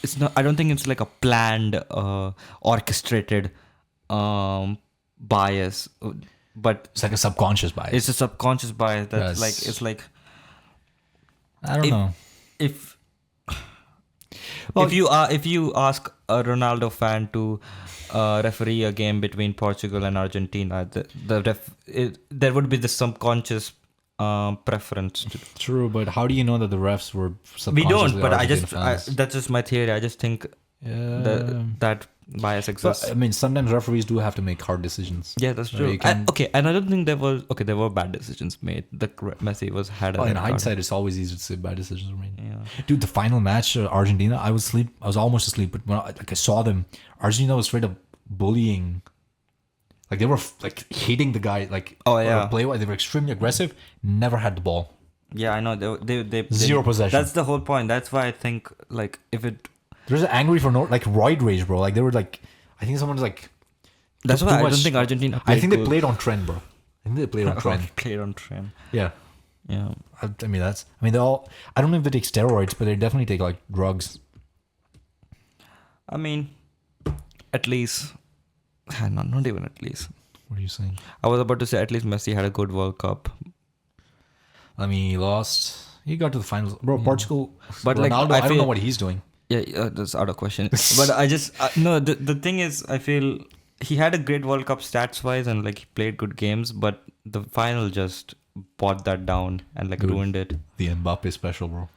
S1: It's not. I don't think it's like a planned, orchestrated, bias. But
S2: It's like a subconscious bias.
S1: it's a subconscious bias that's
S2: Yes.
S1: it's like
S2: I don't know.
S1: if if you ask a Ronaldo fan to referee a game between Portugal and Argentina, there would be the subconscious preference.
S2: True, but how do you know that the refs were
S1: We don't,
S2: subconsciously
S1: but
S2: Argentina fans?
S1: that's just my theory. I just think that bias exists.
S2: But, I mean, sometimes referees do have to make hard decisions.
S1: Yeah, that's true. And I don't think there were bad decisions made. The Messi had.
S2: In hindsight, it's always easy to say bad decisions were made.
S1: Yeah.
S2: Dude, the final match, Argentina, I was almost asleep, but when I saw them, Argentina was straight up bullying. Like they were like hitting the guy, like play. They were extremely aggressive. Never had the ball.
S1: Yeah, I know. They
S2: Zero possession.
S1: That's the whole point. That's why I think like if it.
S2: There's an angry for no like roid rage, bro. Like they were like, I think someone's like.
S1: That's why I don't think Argentina.
S2: I think they played on trend, bro. I think they played on trend.
S1: Played on trend.
S2: Yeah.
S1: Yeah.
S2: I mean they all. I don't know if they take steroids, but they definitely take like drugs.
S1: I mean, at least, not even at least.
S2: What are you saying?
S1: I was about to say at least Messi had a good World Cup.
S2: I mean, he lost. He got to the finals, bro. Portugal,
S1: But, like,
S2: Ronaldo.
S1: I
S2: I don't
S1: feel-
S2: know what he's doing.
S1: Yeah, that's out of question. But I just no. The thing is, I feel he had a great World Cup stats wise, and like he played good games. But the final just brought that down and like
S2: Dude.
S1: ruined it.
S2: The Mbappe special, bro.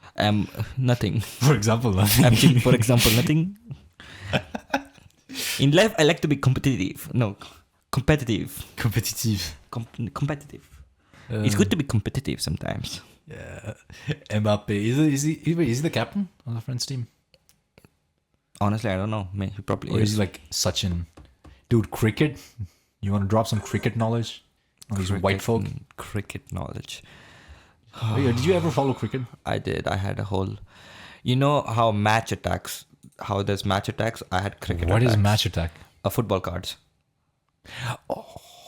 S1: Nothing.
S2: For example, nothing.
S1: For example, nothing. In life, I like to be competitive. No, competitive.
S2: Competitive.
S1: Competitive. It's good to be competitive sometimes.
S2: Yeah, Mbappe is he the captain of the French team?
S1: Honestly, I don't know. Man, he probably
S2: Or is
S1: is.
S2: he like Sachin? Dude, cricket? You want to drop some cricket knowledge on these white folk?
S1: Cricket knowledge.
S2: Oh, yeah, did you ever follow cricket?
S1: I did. I had a whole. You know how match attacks? How there's match attacks? I had cricket.
S2: What is
S1: attacks.
S2: match attack?
S1: Football cards.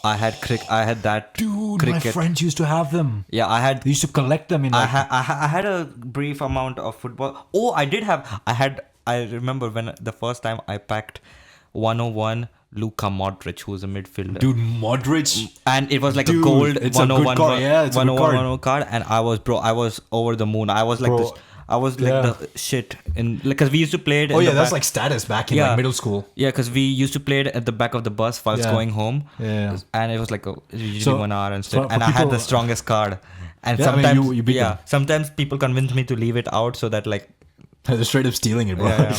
S1: I had I had that.
S2: Dude,
S1: cricket.
S2: my friends used to have them.
S1: Yeah, I had.
S2: They used to collect them in.
S1: I
S2: Like,
S1: had a brief amount of football. Oh, I did have. I remember when the first time I packed 101 Luka Modric, who was a midfielder.
S2: dude, Modric.
S1: And it was like
S2: Dude,
S1: a gold
S2: it's a good
S1: 101
S2: card. Yeah, it's a good
S1: 101 card. And I was over the moon. I was like
S2: Bro,
S1: this. I was like
S2: yeah.
S1: the shit in like because we used to play it.
S2: Oh
S1: in
S2: yeah,
S1: the
S2: that's
S1: back.
S2: like status back in
S1: Yeah.
S2: like middle school.
S1: Yeah, because we used to play it at the back of the bus whilst
S2: Yeah.
S1: going home.
S2: Yeah.
S1: And it was like usually
S2: So,
S1: 1 hour and
S2: for-
S1: stuff.
S2: for
S1: And I had
S2: people-
S1: the strongest card. And
S2: Yeah, I mean,
S1: sometimes,
S2: you beat them.
S1: sometimes people convinced me to leave it out so that like,
S2: They're straight up stealing it, bro.
S1: Yeah.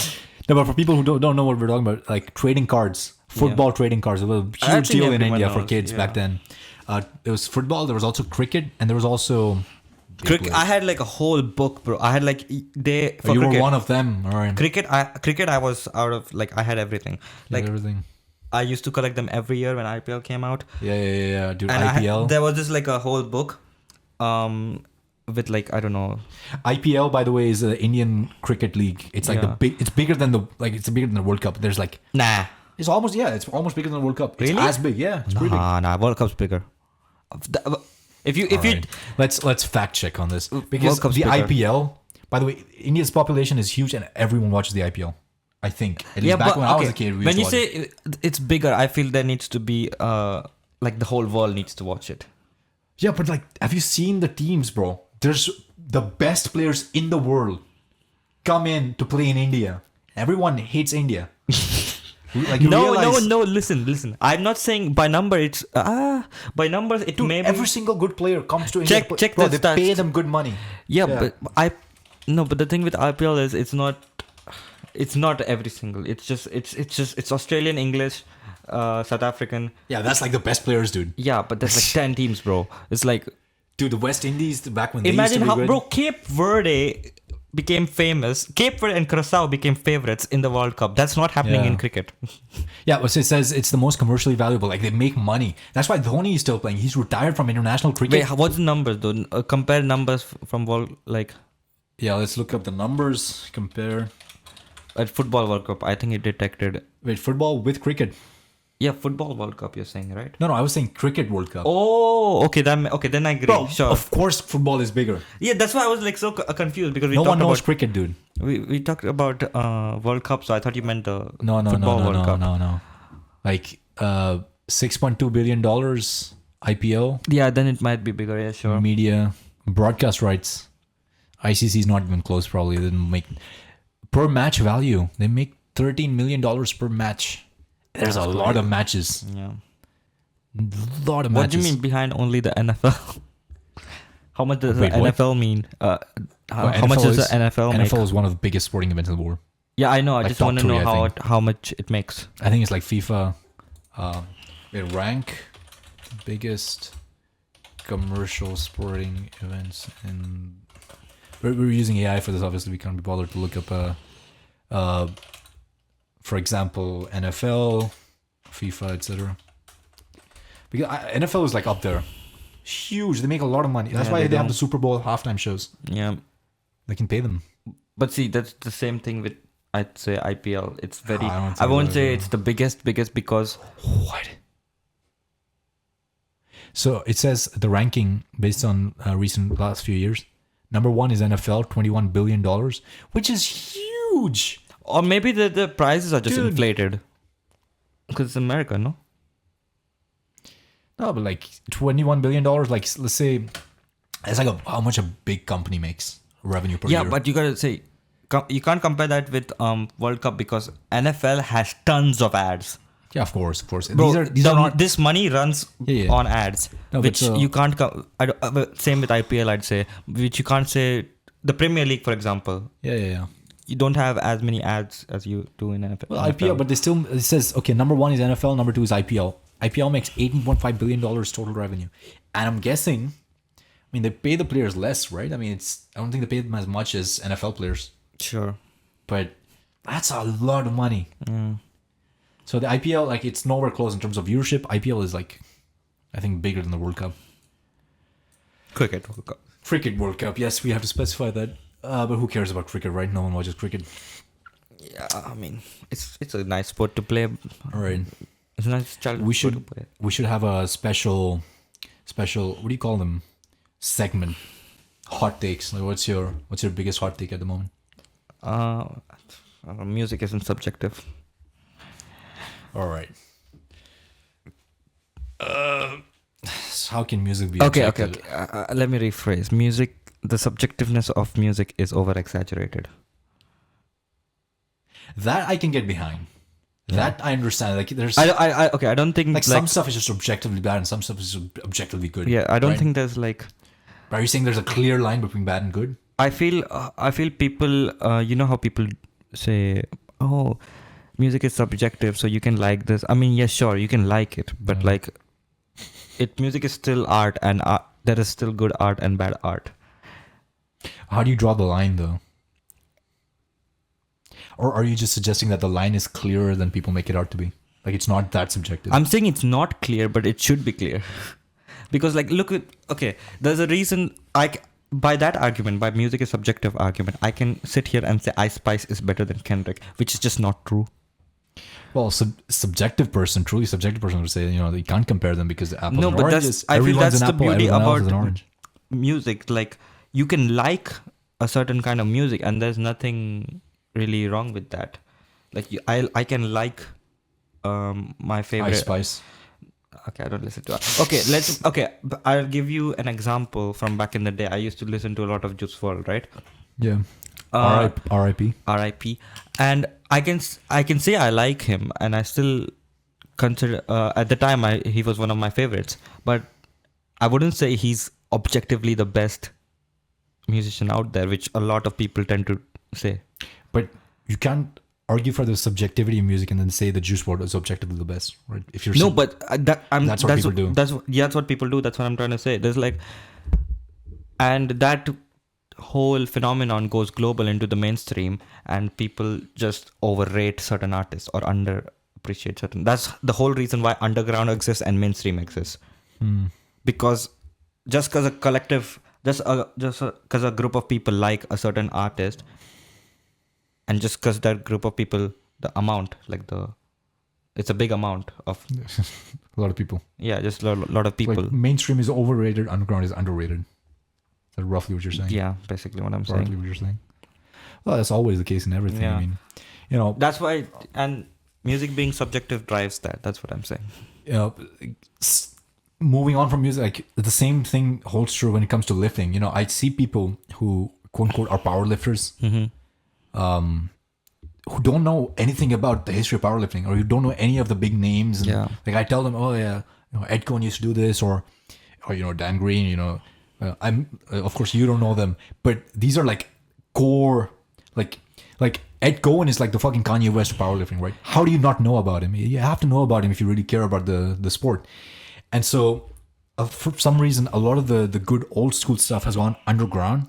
S2: No, but for people who don't know what we're talking about, like trading cards, football trading cards, it was a
S1: I
S2: huge
S1: think
S2: deal in
S1: everyone
S2: India for
S1: knows,
S2: kids back
S1: yeah.
S2: then. It was football. There was also cricket, and there was also.
S1: I had like a whole book, bro. I had like they for
S2: you
S1: cricket.
S2: were one of them, all right?
S1: Cricket, I was out of like I had everything. Like
S2: Everything.
S1: I used to collect them every year when IPL came out.
S2: Yeah, dude.
S1: And
S2: IPL.
S1: there was just like a whole book, with like I don't know.
S2: IPL, by the way, is the Indian Cricket League. It's like
S1: Yeah.
S2: it's bigger than it's bigger than the World Cup. There's like
S1: Nah,
S2: it's almost bigger than the World Cup. It's
S1: Really?
S2: as big, yeah. It's pretty big.
S1: nah. World Cup's bigger. If you
S2: Alright. let's fact check on this because
S1: Cup's
S2: the
S1: bigger.
S2: IPL. By the way, India's population is huge, and everyone watches the IPL. I think at least
S1: yeah,
S2: back
S1: but
S2: when I was a
S1: okay,
S2: kid, we
S1: when you
S2: used to watch it.
S1: say it's bigger, I feel there needs to be like the whole world needs to watch it.
S2: Yeah, but like, have you seen the teams, bro? There's the best players in the world come in to play in India. Everyone hates India. Like, you realize,
S1: No. Listen. I'm not saying by number. It's by numbers. It
S2: Dude,
S1: may be.
S2: every single good player comes to India.
S1: Check
S2: bro,
S1: the
S2: they pay
S1: stats.
S2: them good money.
S1: yeah,
S2: yeah.
S1: but but the thing with IPL is it's not every single. It's Australian, English, South African.
S2: Yeah, that's like the best players, dude.
S1: Yeah, but there's like 10 teams, bro. It's like
S2: Dude, the West Indies back when they
S1: imagine
S2: used to
S1: how
S2: be good.
S1: bro Cape Verde became famous. Cape Verde and Curacao became favorites in the World Cup. That's not happening
S2: Yeah.
S1: in cricket.
S2: Yeah, but it says it's the most commercially valuable. Like, they make money. That's why Dhoni is still playing. He's retired from international cricket.
S1: Wait, what's the numbers though? Compare numbers from world like
S2: Yeah, let's look up the numbers. Compare.
S1: at football World Cup. I think it detected.
S2: Wait, football with cricket.
S1: Yeah, football World Cup. You're saying, right?
S2: No, I was saying cricket World Cup.
S1: Oh, okay. Then I agree.
S2: Bro,
S1: Sure.
S2: of course football is bigger.
S1: Yeah, that's why I was like so confused because we
S2: No
S1: talked
S2: one knows
S1: about
S2: cricket, dude.
S1: we talked about World Cup, so I thought you meant the
S2: No,
S1: football World Cup.
S2: no. Like $6.2 billion IPL,
S1: Yeah, then it might be bigger. Yeah, sure.
S2: media, broadcast rights. ICC is not even close, probably. They didn't make per match value. They make $13 million per match. There's a lot of matches.
S1: Yeah.
S2: Lot of
S1: What
S2: matches.
S1: do you mean behind only the NFL? How much does
S2: Wait,
S1: the
S2: what?
S1: NFL mean? How
S2: Well,
S1: much does
S2: is-
S1: the NFL make?
S2: NFL is one of the biggest sporting events in the world.
S1: Yeah, I know. I
S2: like
S1: just
S2: top
S1: want to
S2: three,
S1: know
S2: I think.
S1: how much it makes.
S2: I think it's like FIFA. They rank biggest commercial sporting events, and we're using AI for this. Obviously, we can't be bothered to look up for example, NFL, FIFA, etc. Because NFL is like up there, huge. They make a lot of money. That's
S1: Yeah,
S2: why
S1: they
S2: they have
S1: do.
S2: the Super Bowl halftime shows.
S1: Yeah.
S2: They can pay them.
S1: But see, that's the same thing with, I'd say, IPL. It's very.
S2: I don't
S1: I
S2: think
S1: won't
S2: so,
S1: say
S2: yeah.
S1: it's the biggest because
S2: What? So it says the ranking based on recent last few years. Number one is NFL, $21 billion, which is huge.
S1: Or maybe the prices are just
S2: Dude.
S1: inflated. Because it's America, no?
S2: No, but like $21 billion, like let's say, it's like how much a big company makes revenue per year.
S1: Yeah, but you gotta say, you can't compare that with World Cup because NFL has tons of ads.
S2: Yeah, of course.
S1: Bro,
S2: These are not.
S1: this money runs on ads,
S2: No, but
S1: which
S2: so-
S1: you can't. Same with IPL, I'd say, which you can't say. The Premier League, for example,
S2: Yeah.
S1: you don't have as many ads as you do in NFL.
S2: Well, IPL, but it says, okay, number one is NFL, number two is IPL. IPL makes $18.5 billion total revenue. And I'm guessing, I mean, they pay the players less, right? I mean, I don't think they pay them as much as NFL players,
S1: Sure.
S2: but that's a lot of money. So the IPL, like, it's nowhere close in terms of viewership. IPL is like, I think, bigger than the World Cup.
S1: Cricket World Cup.
S2: Cricket World Cup, yes, we have to specify that. But who cares about cricket, right? No one watches cricket.
S1: Yeah, I mean, it's a nice sport to play.
S2: All right.
S1: It's a nice child.
S2: We
S1: sport to
S2: should
S1: play.
S2: we should have a special what do you call them, segment, hot takes. Like what's your biggest hot take at the moment?
S1: Music isn't subjective.
S2: All right. So how can music be
S1: Okay.
S2: objective?
S1: Let me rephrase. Music, the subjectiveness of music is over exaggerated.
S2: That I can get behind. That I understand. Like there's
S1: I don't think
S2: like some stuff is just objectively bad and some stuff is objectively good.
S1: Yeah, I don't
S2: right?
S1: think there's like.
S2: Are you saying there's a clear line between bad and good?
S1: I feel people. You know how people say, "Oh, music is subjective, so you can like this." I mean, yes, sure, you can like it, but like, music is still art, and there is still good art and bad art.
S2: How do you draw the line though? Or are you just suggesting that the line is clearer than people make it out to be? Like it's not that subjective.
S1: I'm saying it's not clear, but it should be clear. Because like, there's a reason by that argument, by music is subjective argument, I can sit here and say Ice Spice is better than Kendrick, which is just not true.
S2: Well, truly subjective person would say, you can't compare them because the apples
S1: No,
S2: and
S1: but
S2: oranges.
S1: I feel that's
S2: an
S1: the
S2: apple,
S1: beauty
S2: everyone else is
S1: about
S2: an orange.
S1: music. Like, you can like a certain kind of music and there's nothing really wrong with that. Like, I can like my favorite...
S2: Ice Spice.
S1: Okay, I don't listen to it. Okay, I'll give you an example from back in the day. I used to listen to a lot of Juice WRLD, right?
S2: Yeah. R.I.P.
S1: R.I.P. And I can say I like him, and I still consider at the time he was one of my favorites. But I wouldn't say he's objectively the best musician out there, which a lot of people tend to say.
S2: But you can't argue for the subjectivity of music and then say the Juice WRLD is objectively the best, right? If you're that's what people do.
S1: That's what people do. That's what I'm trying to say. There's like, and that whole phenomenon goes global into the mainstream, and people just overrate certain artists or underappreciate certain. That's the whole reason why underground exists and mainstream exists. Because just because a collective, because a group of people like a certain artist, and just because that group of people, the amount, it's a big amount of
S2: a lot of people.
S1: Yeah, just a lot of people.
S2: Like mainstream is overrated, underground is underrated. Is that roughly what you're saying?
S1: Yeah, basically what I'm
S2: Roughly
S1: saying.
S2: what you're saying. Well, that's always the case in everything.
S1: Yeah.
S2: I mean,
S1: That's why, and music being subjective drives that. That's what I'm saying.
S2: Moving on from music, like the same thing holds true when it comes to lifting. I see people who quote unquote are powerlifters, who don't know anything about the history of powerlifting, or who don't know any of the big names. And like I tell them, oh yeah, Ed Cohn used to do this, or Dan Green. I'm of course you don't know them, but these are like core, like Ed Cohn is like the fucking Kanye West of powerlifting, right? How do you not know about him? You have to know about him if you really care about the sport. And so, for some reason, a lot of the good old school stuff has gone underground,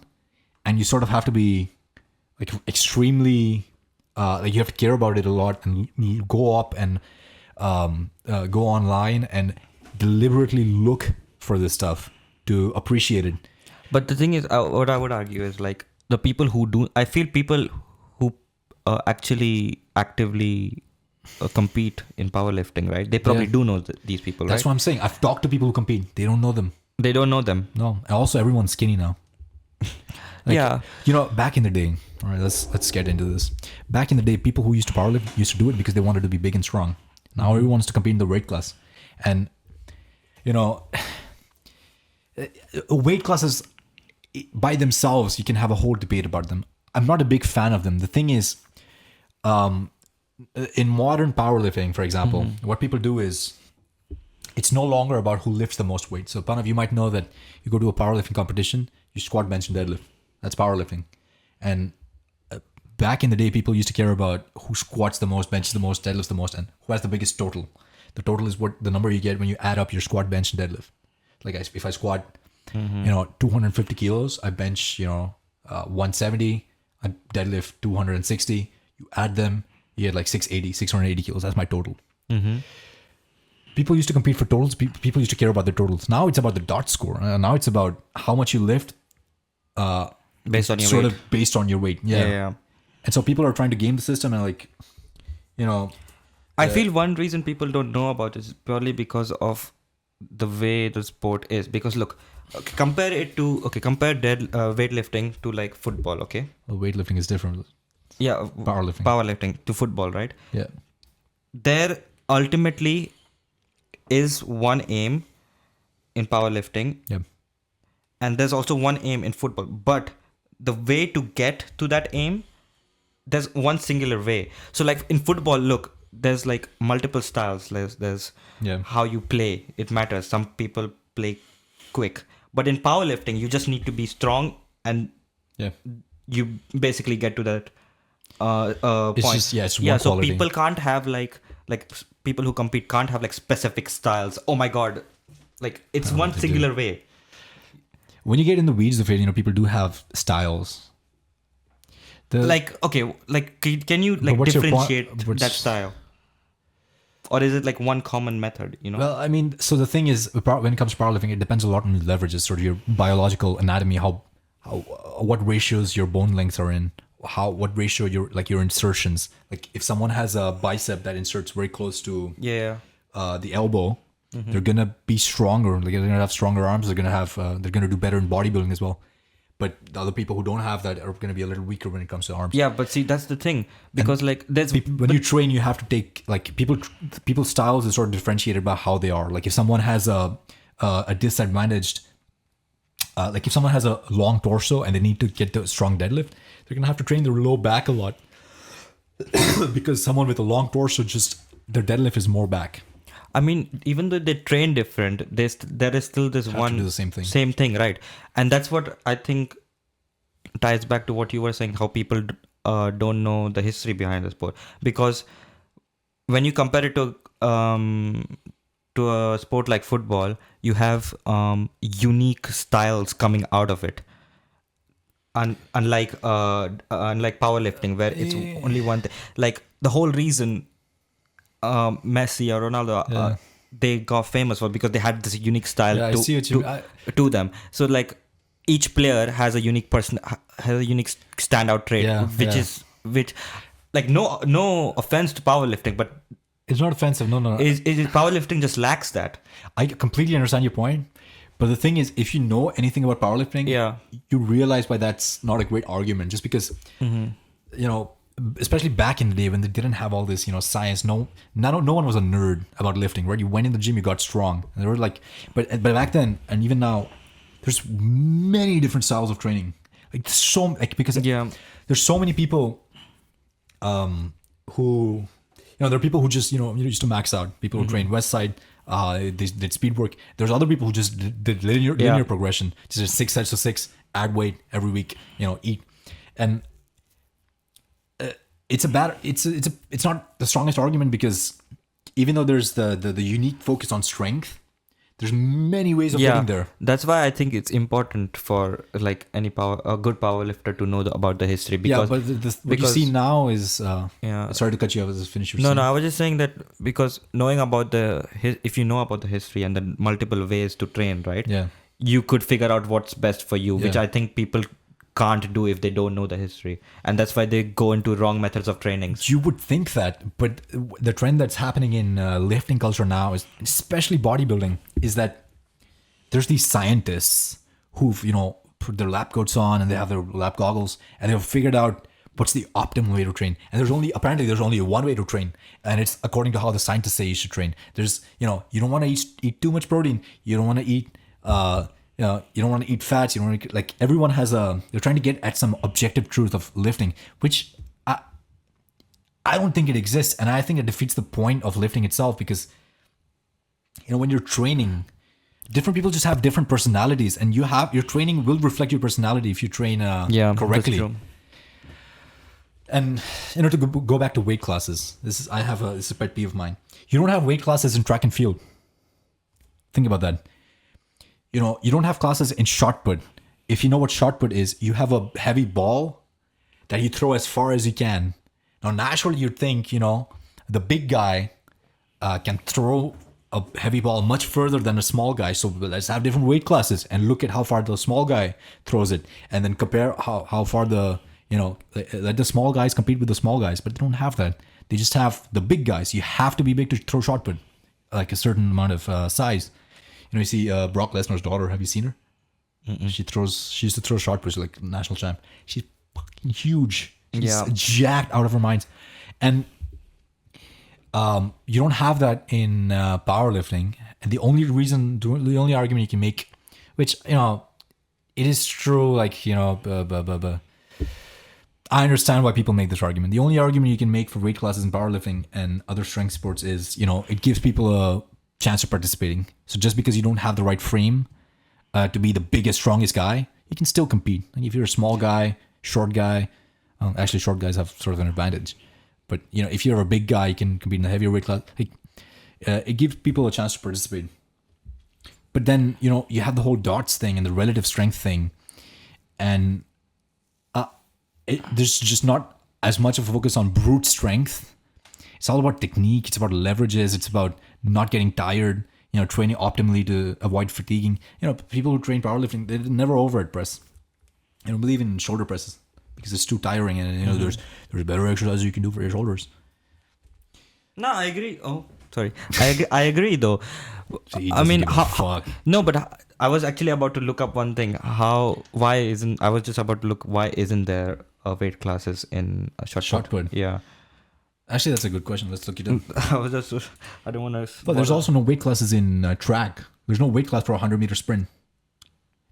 S2: and you sort of have to be like extremely, like you have to care about it a lot and go up and go online and deliberately look for this stuff to appreciate it.
S1: But the thing is, what I would argue is like the people who do, I feel people who actually actively compete in powerlifting, right? They probably do know these people,
S2: That's
S1: right?
S2: what I'm saying. I've talked to people who compete. They don't know them.
S1: They don't know them.
S2: No. And also, everyone's skinny now. Like,
S1: Yeah.
S2: Back in the day, All right, let's get into this. Back in the day, people who used to powerlift used to do it because they wanted to be big and strong. Now everyone wants to compete in the weight class, and you know, weight classes by themselves, you can have a whole debate about them. I'm not a big fan of them. The thing is, in modern powerlifting, for example, what people do is it's no longer about who lifts the most weight. So, Panav, you might know that you go to a powerlifting competition, you squat, bench, and deadlift. That's powerlifting. And back in the day, people used to care about who squats the most, benches the most, deadlifts the most, and who has the biggest total. The total is what the number you get when you add up your squat, bench, and deadlift. Like if I squat, 250 kilos, I bench, 170, I deadlift 260. You add them, you get like 680 kilos. That's my total. People used to compete for totals. People used to care about their totals. Now it's about the dot score. Now it's about how much you lift.
S1: Based on your weight.
S2: Based on your weight. Yeah. And so people are trying to game the system and
S1: I feel one reason people don't know about it is purely because of the way the sport is. Because look, compare weightlifting to like football, okay?
S2: Well, weightlifting is different.
S1: Yeah. Powerlifting to football, right?
S2: Yeah.
S1: There ultimately is one aim in powerlifting.
S2: Yeah.
S1: And there's also one aim in football. But the way to get to that aim, there's one singular way. So like in football, look, there's like multiple styles. There's how you play. It matters. Some people play quick. But in powerlifting, you just need to be strong and you basically get to that point.
S2: It's one
S1: so
S2: quality.
S1: People can't have like people who compete can't have like specific styles. Oh my God. Like it's one singular way.
S2: When you get in the weeds of it, people do have styles.
S1: Can you like differentiate that style? Or is it like one common method,
S2: Well, I mean, so the thing is, when it comes to powerlifting, it depends a lot on the leverages, sort of your biological anatomy, what ratios your bone lengths are in, what ratio your insertions. Like if someone has a bicep that inserts very close to the elbow, they're gonna be stronger. They're gonna have stronger arms. They're gonna do better in bodybuilding as well. But the other people who don't have that are going to be a little weaker when it comes to arms.
S1: Yeah, but see, that's the thing. Because
S2: when you train, you have to take people's styles is sort of differentiated by how they are. Like if someone has a disadvantaged, like if someone has a long torso and they need to get the strong deadlift, they're going to have to train their low back a lot. Because someone with a long torso, just their deadlift is more back.
S1: I mean, even though they train different, there is still this one
S2: to do the same thing,
S1: right? And that's what I think ties back to what you were saying, how people don't know the history behind the sport. Because when you compare it to a sport like football, you have unique styles coming out of it. Unlike powerlifting, where it's only one thing. Like the whole reason Messi or Ronaldo, they got famous for because they had this unique style to them. So like each player has a unique standout trait, which like no offense to powerlifting, but
S2: it's not offensive. No.
S1: Is powerlifting just lacks that.
S2: I completely understand your point, but the thing is, if you know anything about powerlifting, you realize why that's not a great argument. Just because especially back in the day when they didn't have all this, science. No one was a nerd about lifting, right? You went in the gym, you got strong. And they were like, but back then and even now, there's many different styles of training. Like there's so many people, who, there are people who just used to max out. People who train West Side, they did speed work. There's other people who just did linear progression, just did 6 sets of 6, add weight every week, eat, and. It's not the strongest argument because even though there's the unique focus on strength, there's many ways of getting there.
S1: That's why I think it's important for like a good powerlifter to know about the history. Because,
S2: what you see now is sorry to cut you off. Just finish your
S1: No, I was just saying that because knowing about if you know about the history and the multiple ways to train, right?
S2: Yeah,
S1: you could figure out what's best for you, which I think people can't do if they don't know the history, and that's why they go into wrong methods of training.
S2: You would think that, but the trend that's happening in lifting culture now is, especially bodybuilding, is that there's these scientists who've put their lab coats on and they have their lab goggles and they've figured out what's the optimal way to train? And there's only one way to train, and it's according to how the scientists say you should train. There's, you don't want to eat too much protein. You don't want to eat, you don't want to eat fats. You don't want to, like, everyone has they're trying to get at some objective truth of lifting, which I don't think it exists, and I think it defeats the point of lifting itself, because, when you're training, different people just have different personalities, and your training will reflect your personality if you train correctly.
S1: That's true.
S2: And to go back to weight classes, this is a pet peeve of mine. You don't have weight classes in track and field. Think about that. You don't have classes in shot put. If you know what shot put is, you have a heavy ball that you throw as far as you can. Now, naturally, you'd think, the big guy can throw a heavy ball much further than a small guy. So let's have different weight classes and look at how far the small guy throws it, and then compare how far let the small guys compete with the small guys. But they don't have that. They just have the big guys. You have to be big to throw shot put, like a certain amount of size. You see Brock Lesnar's daughter. Have you seen her? Mm-mm. She used to throw shot puts like national champ. She's fucking huge. She's jacked out of her mind. And you don't have that in powerlifting. And the only argument you can make, which, it is true, like, I understand why people make this argument. The only argument you can make for weight classes in powerlifting and other strength sports is, it gives people a chance of participating. So just because you don't have the right frame to be the biggest, strongest guy, you can still compete. Like, if you're a small guy, short guy, actually short guys have sort of an advantage. But, if you're a big guy, you can compete in a heavier weight class. Like, it gives people a chance to participate. But then, you have the whole darts thing and the relative strength thing. And there's just not as much of a focus on brute strength. It's all about technique. It's about leverages. It's about not getting tired, training optimally to avoid fatiguing. People who train powerlifting, they're never overhead press. They don't believe in shoulder presses because it's too tiring, and there's better exercises you can do for your shoulders.
S1: No, I agree. Oh, sorry. I agree though.
S2: So
S1: I mean,
S2: fuck.
S1: No, but I was actually about to look up one thing. Why isn't there weight classes in shot put? Yeah.
S2: Actually, that's a good question. Let's look it up.
S1: I don't want to.
S2: But there's also no weight classes in track. There's no weight class for a 100-meter sprint.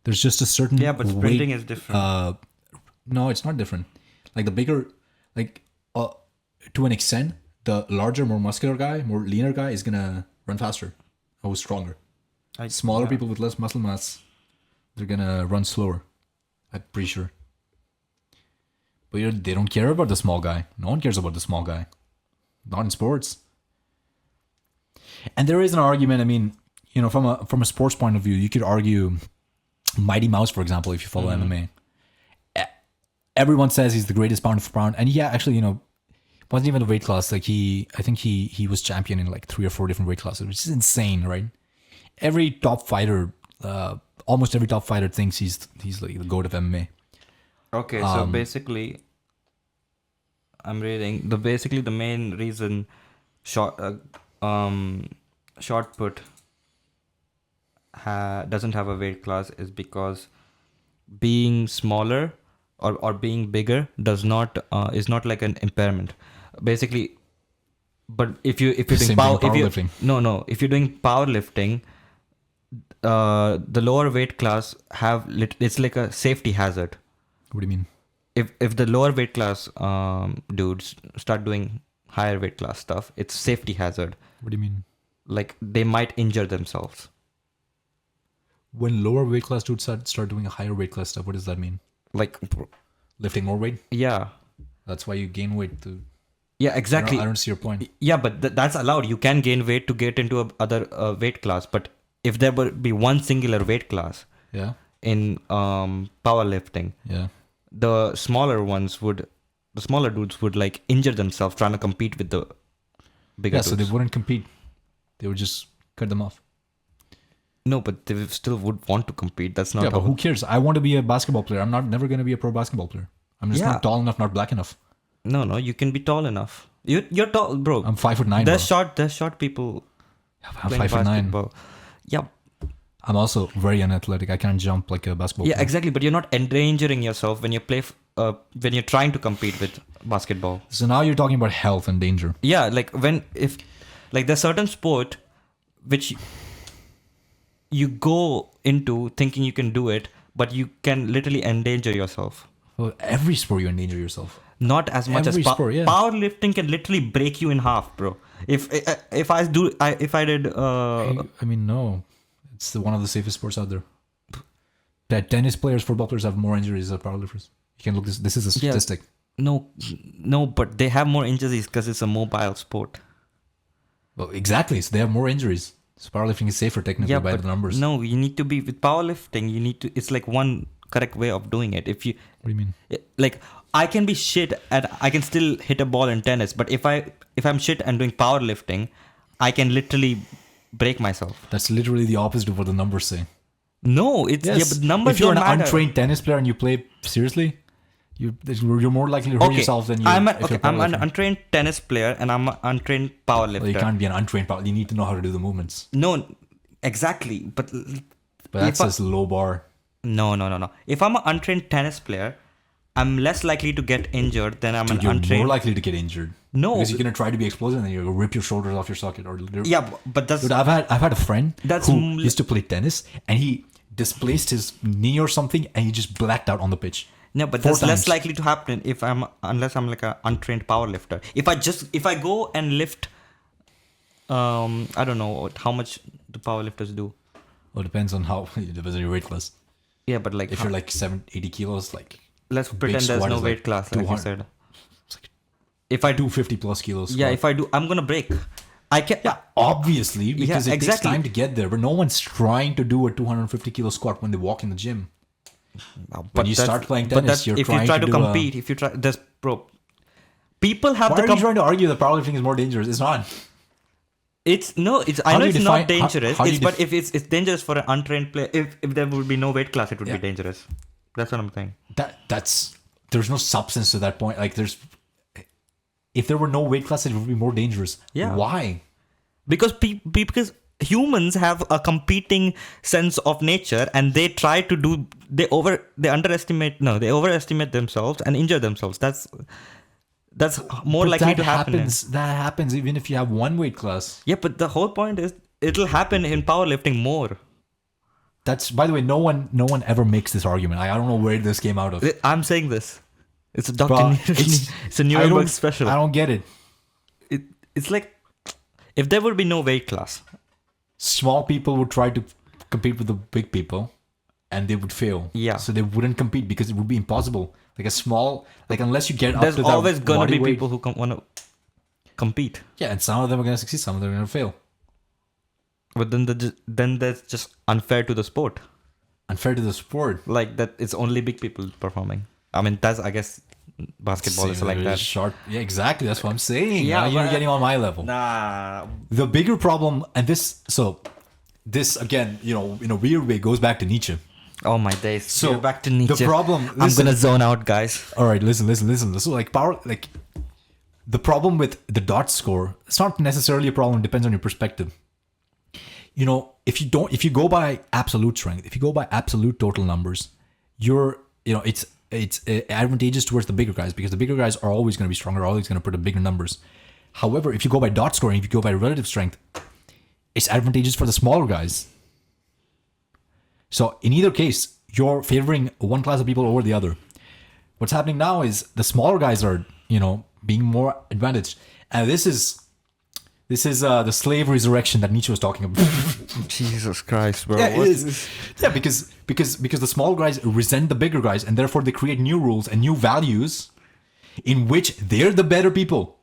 S2: There's just a certain
S1: but sprinting is different.
S2: No, it's not different. Like the bigger, to an extent, the larger, more muscular guy, more leaner guy is gonna run faster, or stronger. Smaller people with less muscle mass, they're gonna run slower. I'm pretty sure. But they don't care about the small guy. No one cares about the small guy. Not in sports. And there is an argument. I mean, from a sports point of view, you could argue Mighty Mouse, for example, if you follow MMA. Everyone says he's the greatest pound for pound, and actually, wasn't even the weight class. Like I think he was champion in like 3 or 4 different weight classes, which is insane, right? Every top fighter, almost every top fighter thinks he's like the GOAT of MMA.
S1: Okay, so basically, I'm reading the main reason shot put doesn't have a weight class is because being smaller or being bigger is not like an impairment. Basically, but if you're doing
S2: powerlifting,
S1: if you're doing powerlifting, the lower weight class it's like a safety hazard.
S2: What do you mean?
S1: If the lower weight class dudes start doing higher weight class stuff, it's safety hazard.
S2: What do you mean?
S1: Like they might injure themselves.
S2: When lower weight class dudes start doing a higher weight class stuff, what does that mean?
S1: Like
S2: lifting more weight?
S1: Yeah.
S2: That's why you gain weight to...
S1: Yeah, exactly.
S2: I don't see your point.
S1: Yeah, but that's allowed. You can gain weight to get into other weight class. But if there would be one singular weight class in powerlifting, the smaller dudes would like injure themselves trying to compete with the bigger dudes.
S2: So they wouldn't compete. They would just cut them off.
S1: No, but they still would want to compete. That's not.
S2: Yeah, but who cares? I want to be a basketball player. I'm never going to be a pro basketball player. I'm just not tall enough, not black enough.
S1: No, you can be tall enough. You're tall, bro.
S2: I'm 5'9".
S1: There's short people.
S2: Yeah, I'm 5'9".
S1: Yeah.
S2: I'm also very unathletic. I can't jump like a basketball player.
S1: Yeah, exactly. But you're not endangering yourself when you play when you're trying to compete with basketball.
S2: So now you're talking about health and danger.
S1: Yeah, like there's certain sport which you go into thinking you can do it, but you can literally endanger yourself.
S2: Well, every sport you endanger yourself.
S1: Not as much
S2: Every
S1: as
S2: sport, yeah.
S1: powerlifting can literally break you in half, bro. If I did
S2: I mean, no, it's one of the safest sports out there. That tennis players, football players have more injuries than powerlifters. You can look this. This is a statistic.
S1: No, but they have more injuries because it's a mobile sport.
S2: Well, exactly. So they have more injuries. So powerlifting is safer technically by the numbers.
S1: No, you need to be with powerlifting. You need to. It's like one correct way of doing it. If you,
S2: what do you mean?
S1: Like, I can be shit at. I can still hit a ball in tennis, but if I'm shit and doing powerlifting, I can literally break myself.
S2: That's literally the opposite of what the numbers say.
S1: No, it's but numbers
S2: if you're
S1: don't
S2: an
S1: matter.
S2: untrained tennis player and you play seriously, you're more likely to hurt yourself than you.
S1: I'm an untrained tennis player and I'm an untrained powerlifter.
S2: Well, you can't be an untrained power. You need to know how to do the movements.
S1: No, exactly. But
S2: that's just low bar.
S1: No. If I'm an untrained tennis player, I'm less likely to get injured than I'm an untrained.
S2: You're more likely to get injured.
S1: No,
S2: because you're gonna try to be explosive and then you're gonna rip your shoulders off your socket.
S1: But that's.
S2: Dude, I've had a friend who used to play tennis and he displaced his knee or something and he just blacked out on the pitch.
S1: No, but that's less likely to happen unless I'm like an untrained powerlifter. If I go and lift, I don't know how much do powerlifters do.
S2: Well, it depends on it depends on your weight class.
S1: Yeah, but like
S2: if you're like 80 kilos, like
S1: let's pretend there's no weight class, like you said. If I do
S2: 250 plus kilos.
S1: Yeah, if I do, I'm gonna break. I can.
S2: Yeah, obviously, because it takes time to get there. But no one's trying to do a 250 kilo squat when they walk in the gym. When you start playing tennis,
S1: if you try to compete, if you try, there's people have.
S2: Why are you trying to argue that powerlifting is more dangerous? It's not.
S1: I know it's not dangerous. But if it's dangerous for an untrained player, if there would be no weight class, it would be dangerous. That's what I'm saying.
S2: There's no substance to that point. Like if there were no weight class, it would be more dangerous.
S1: Yeah.
S2: Why?
S1: Because because humans have a competing sense of nature, and they try to do they overestimate themselves and injure themselves. That's more likely to happen.
S2: That happens even if you have one weight class.
S1: Yeah, but the whole point is it'll happen in powerlifting more.
S2: That's, by the way, no one ever makes this argument. I don't know where this came out of.
S1: I'm saying this. It's a Dr. It's a Nuremberg special.
S2: I don't get it.
S1: It's like if there would be no weight class,
S2: small people would try to compete with the big people, and they would fail.
S1: Yeah.
S2: So they wouldn't compete because it would be impossible. Unless you get up to that
S1: there's always gonna be
S2: weight,
S1: people who want to compete.
S2: Yeah, and some of them are gonna succeed, some of them are gonna fail.
S1: But then that's just unfair to the sport.
S2: Unfair to the sport.
S1: Like that, it's only big people performing. I mean, I guess basketball is like that.
S2: Short. Yeah, exactly. That's what I'm saying.
S1: Yeah,
S2: you're getting on my level.
S1: Nah.
S2: The bigger problem, and this again, in a weird way, goes back to Nietzsche.
S1: Oh my days.
S2: So
S1: we're back to Nietzsche.
S2: The problem.
S1: I'm gonna zone out, guys.
S2: All right, listen. So the problem with the dot score, it's not necessarily a problem. It depends on your perspective. If you go by absolute strength, if you go by absolute total numbers, it's advantageous towards the bigger guys because the bigger guys are always going to be stronger, always going to put up bigger numbers. However, if you go by dot scoring, if you go by relative strength, it's advantageous for the smaller guys. So in either case, you're favoring one class of people over the other. What's happening now is the smaller guys are, being more advantaged. And this is the slave resurrection that Nietzsche was talking about.
S1: Jesus Christ, bro.
S2: Yeah, it is. Yeah, because the small guys resent the bigger guys, and therefore they create new rules and new values in which they're the better people.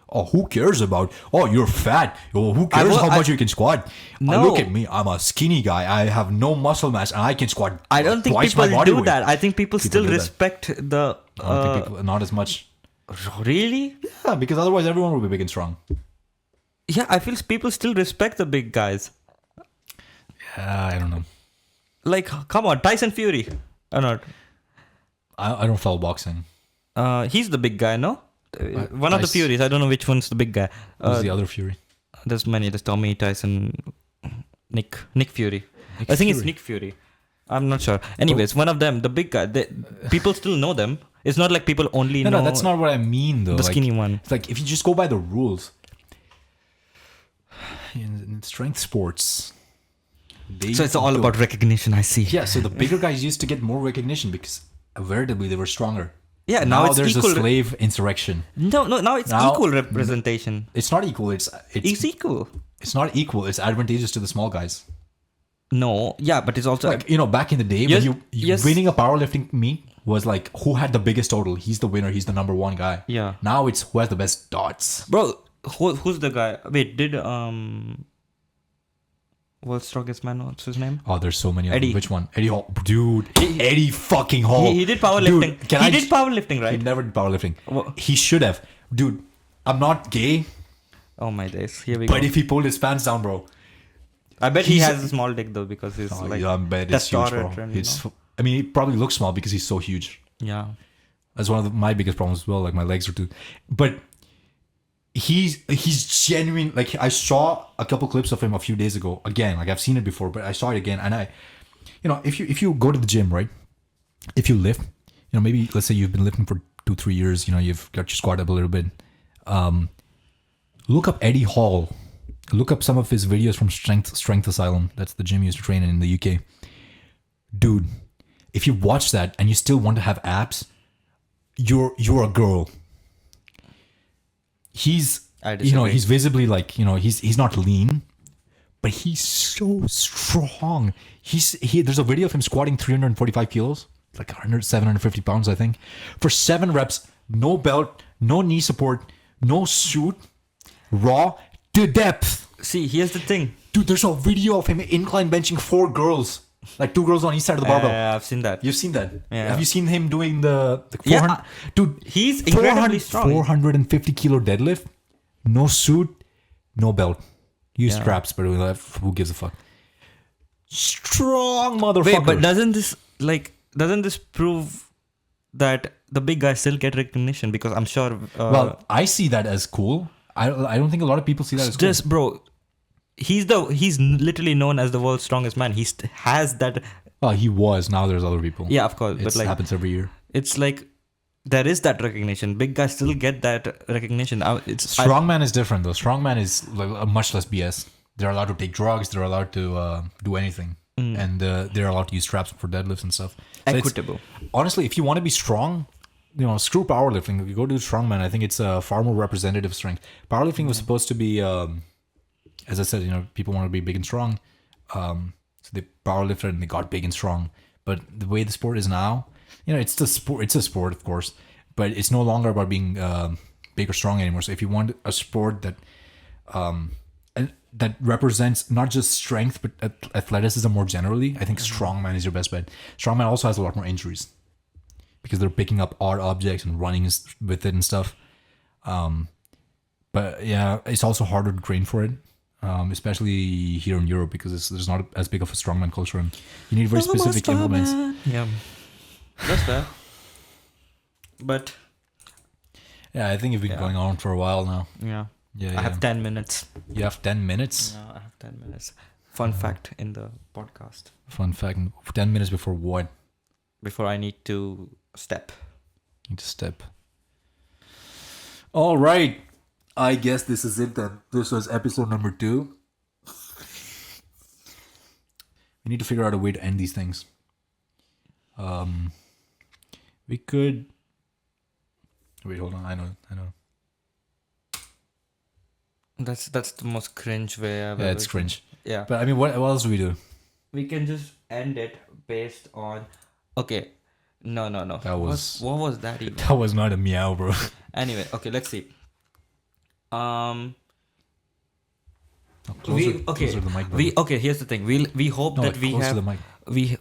S2: Oh, who cares about? Oh, you're fat. Oh, who cares how much you can squat?
S1: No.
S2: Look at me. I'm a skinny guy. I have no muscle mass, and I can squat.
S1: I don't think people do that. I think people still respect the.
S2: I don't think people, not as much.
S1: Really?
S2: Yeah, because otherwise everyone will be big and strong.
S1: Yeah, I feel people still respect the big guys.
S2: Yeah, I don't know.
S1: Like, come on, Tyson Fury. Or not?
S2: I don't follow boxing.
S1: He's the big guy, no? One of the Furies. I don't know which one's the big guy.
S2: Who's the other Fury?
S1: There's many. There's Tommy, Tyson, Nick Fury. I think it's Nick Fury. I'm not sure. Anyways, one of them, the big guy. People still know them. It's not like people only know.
S2: No, that's not what I mean though.
S1: The skinny one.
S2: It's like if you just go by the rules in strength sports.
S1: So it's all about recognition. I see.
S2: Yeah, so the bigger guys used to get more recognition because veritably they were stronger.
S1: Yeah, now it's
S2: there's
S1: equal.
S2: a slave insurrection.
S1: No, now it's equal representation.
S2: It's not equal. It's
S1: equal.
S2: It's not equal. It's advantageous to the small guys.
S1: No, yeah, but it's also
S2: Like, back in the day, when winning a powerlifting meet was like who had the biggest total. He's the winner. He's the number one guy.
S1: Yeah.
S2: Now it's who has the best dots.
S1: Bro, who's the guy? Wait, did World's Strongest Man? What's his name?
S2: Oh, there's so many.
S1: Eddie.
S2: Which one? Eddie Hall, dude. Eddie fucking Hall.
S1: He did powerlifting.
S2: Dude,
S1: he did powerlifting, right?
S2: He never did powerlifting.
S1: What?
S2: He should have, dude. I'm not gay,
S1: Oh my days. Here we go.
S2: but if he pulled his pants down, bro.
S1: I bet he has a small dick though because he's like
S2: Yeah, I bet it's huge, bro.
S1: testosterone.
S2: I mean, he probably looks small because he's so huge.
S1: Yeah.
S2: That's one of my biggest problems as well. Like my legs are too, but he's genuine. Like I saw a couple clips of him a few days ago. Again, like I've seen it before, but I saw it again. And if you go to the gym, right? If you lift, maybe let's say you've been lifting for 2-3 years. You've got your squat up a little bit. Look up Eddie Hall. Look up some of his videos from Strength Asylum. That's the gym he used to train in the UK. Dude, if you watch that and you still want to have abs, you're a girl. He's he's visibly like, he's not lean, but he's so strong. There's a video of him squatting 345 kilos, like 750 pounds, I think, for 7 reps, no belt, no knee support, no suit, raw to depth.
S1: See, here's the thing.
S2: Dude, there's a video of him incline benching 4 girls. Like 2 girls on each side of the barbell.
S1: I've seen that.
S2: You've seen that?
S1: Yeah.
S2: Have you seen him doing the 400? Dude,
S1: he's incredibly strong.
S2: 450 kilo deadlift, no suit, no belt. Use straps, but who gives a fuck? Strong motherfucker.
S1: Wait, but doesn't this prove that the big guys still get recognition? Because I'm sure.
S2: Well, I see that as cool. I don't think a lot of people see that as cool.
S1: Just bro, he's literally known as the world's strongest man. He has that.
S2: Well, he was. Now there's other people.
S1: Yeah, of course.
S2: It happens every year.
S1: It's like there is that recognition. Big guys still get that recognition.
S2: Strongman is different though. Strongman is like much less BS. They're allowed to take drugs. They're allowed to do anything, and they're allowed to use straps for deadlifts and stuff. So
S1: equitable.
S2: Honestly, if you want to be strong, screw powerlifting. If you go to strongman, I think it's a far more representative strength. Powerlifting was supposed to be, as I said, people want to be big and strong. So they powerlifted and they got big and strong. But the way the sport is now, it's the sport. It's a sport, of course, but it's no longer about being big or strong anymore. So if you want a sport that that represents not just strength but athleticism more generally, I think strongman is your best bet. Strongman also has a lot more injuries because they're picking up odd objects and running with it and stuff. But yeah, it's also harder to train for it, especially here in Europe because there's not as big of a strongman culture and you need very specific implements.
S1: Yeah, that's fair. But
S2: yeah, I think we've been going on for a while now.
S1: Yeah.
S2: Yeah,
S1: I have 10 minutes.
S2: You have 10 minutes?
S1: Yeah, I have 10 minutes. Fun fact in the podcast.
S2: Fun fact. 10 minutes before what?
S1: Before I need to step.
S2: Need to step. All right. I guess this is it then. This was episode number 2. We need to figure out a way to end these things. We could... Wait, hold on. I know.
S1: That's the most cringe way I've
S2: Yeah,
S1: ever
S2: it's cringe.
S1: Yeah.
S2: But I mean, what else do we do?
S1: We can just end it based on... Okay. No.
S2: That was...
S1: What was that even?
S2: That was not a meow, bro.
S1: Anyway, okay, let's see.
S2: Closer to the mic, bro.
S1: Okay, here's the thing. We hope that we
S2: close
S1: have...
S2: to the mic.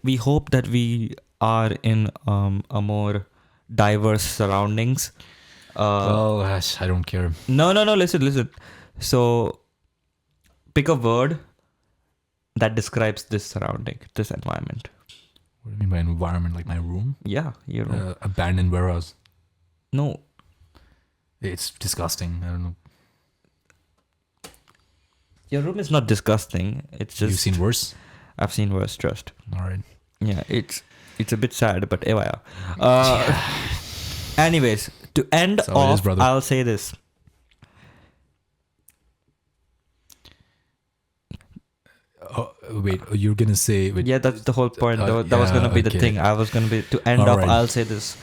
S1: We hope that we are in a more diverse surroundings.
S2: I don't care.
S1: No. Listen. So, pick a word that describes this surrounding, this environment.
S2: What do you mean by environment? Like my room?
S1: Yeah, your room.
S2: Abandoned warehouse.
S1: No.
S2: It's disgusting. I don't know.
S1: Your room is not disgusting. It's just...
S2: You've seen worse?
S1: I've seen worse, trust.
S2: All right.
S1: Yeah, it's a bit sad, but yeah. Anyways, to end
S2: That's how it is,
S1: off,
S2: brother.
S1: I'll say this.
S2: Wait, you're gonna say? Wait,
S1: Yeah, that's the whole point. That was
S2: yeah,
S1: gonna be the
S2: okay.
S1: thing. I was gonna be to end
S2: All
S1: off.
S2: right.
S1: I'll say this.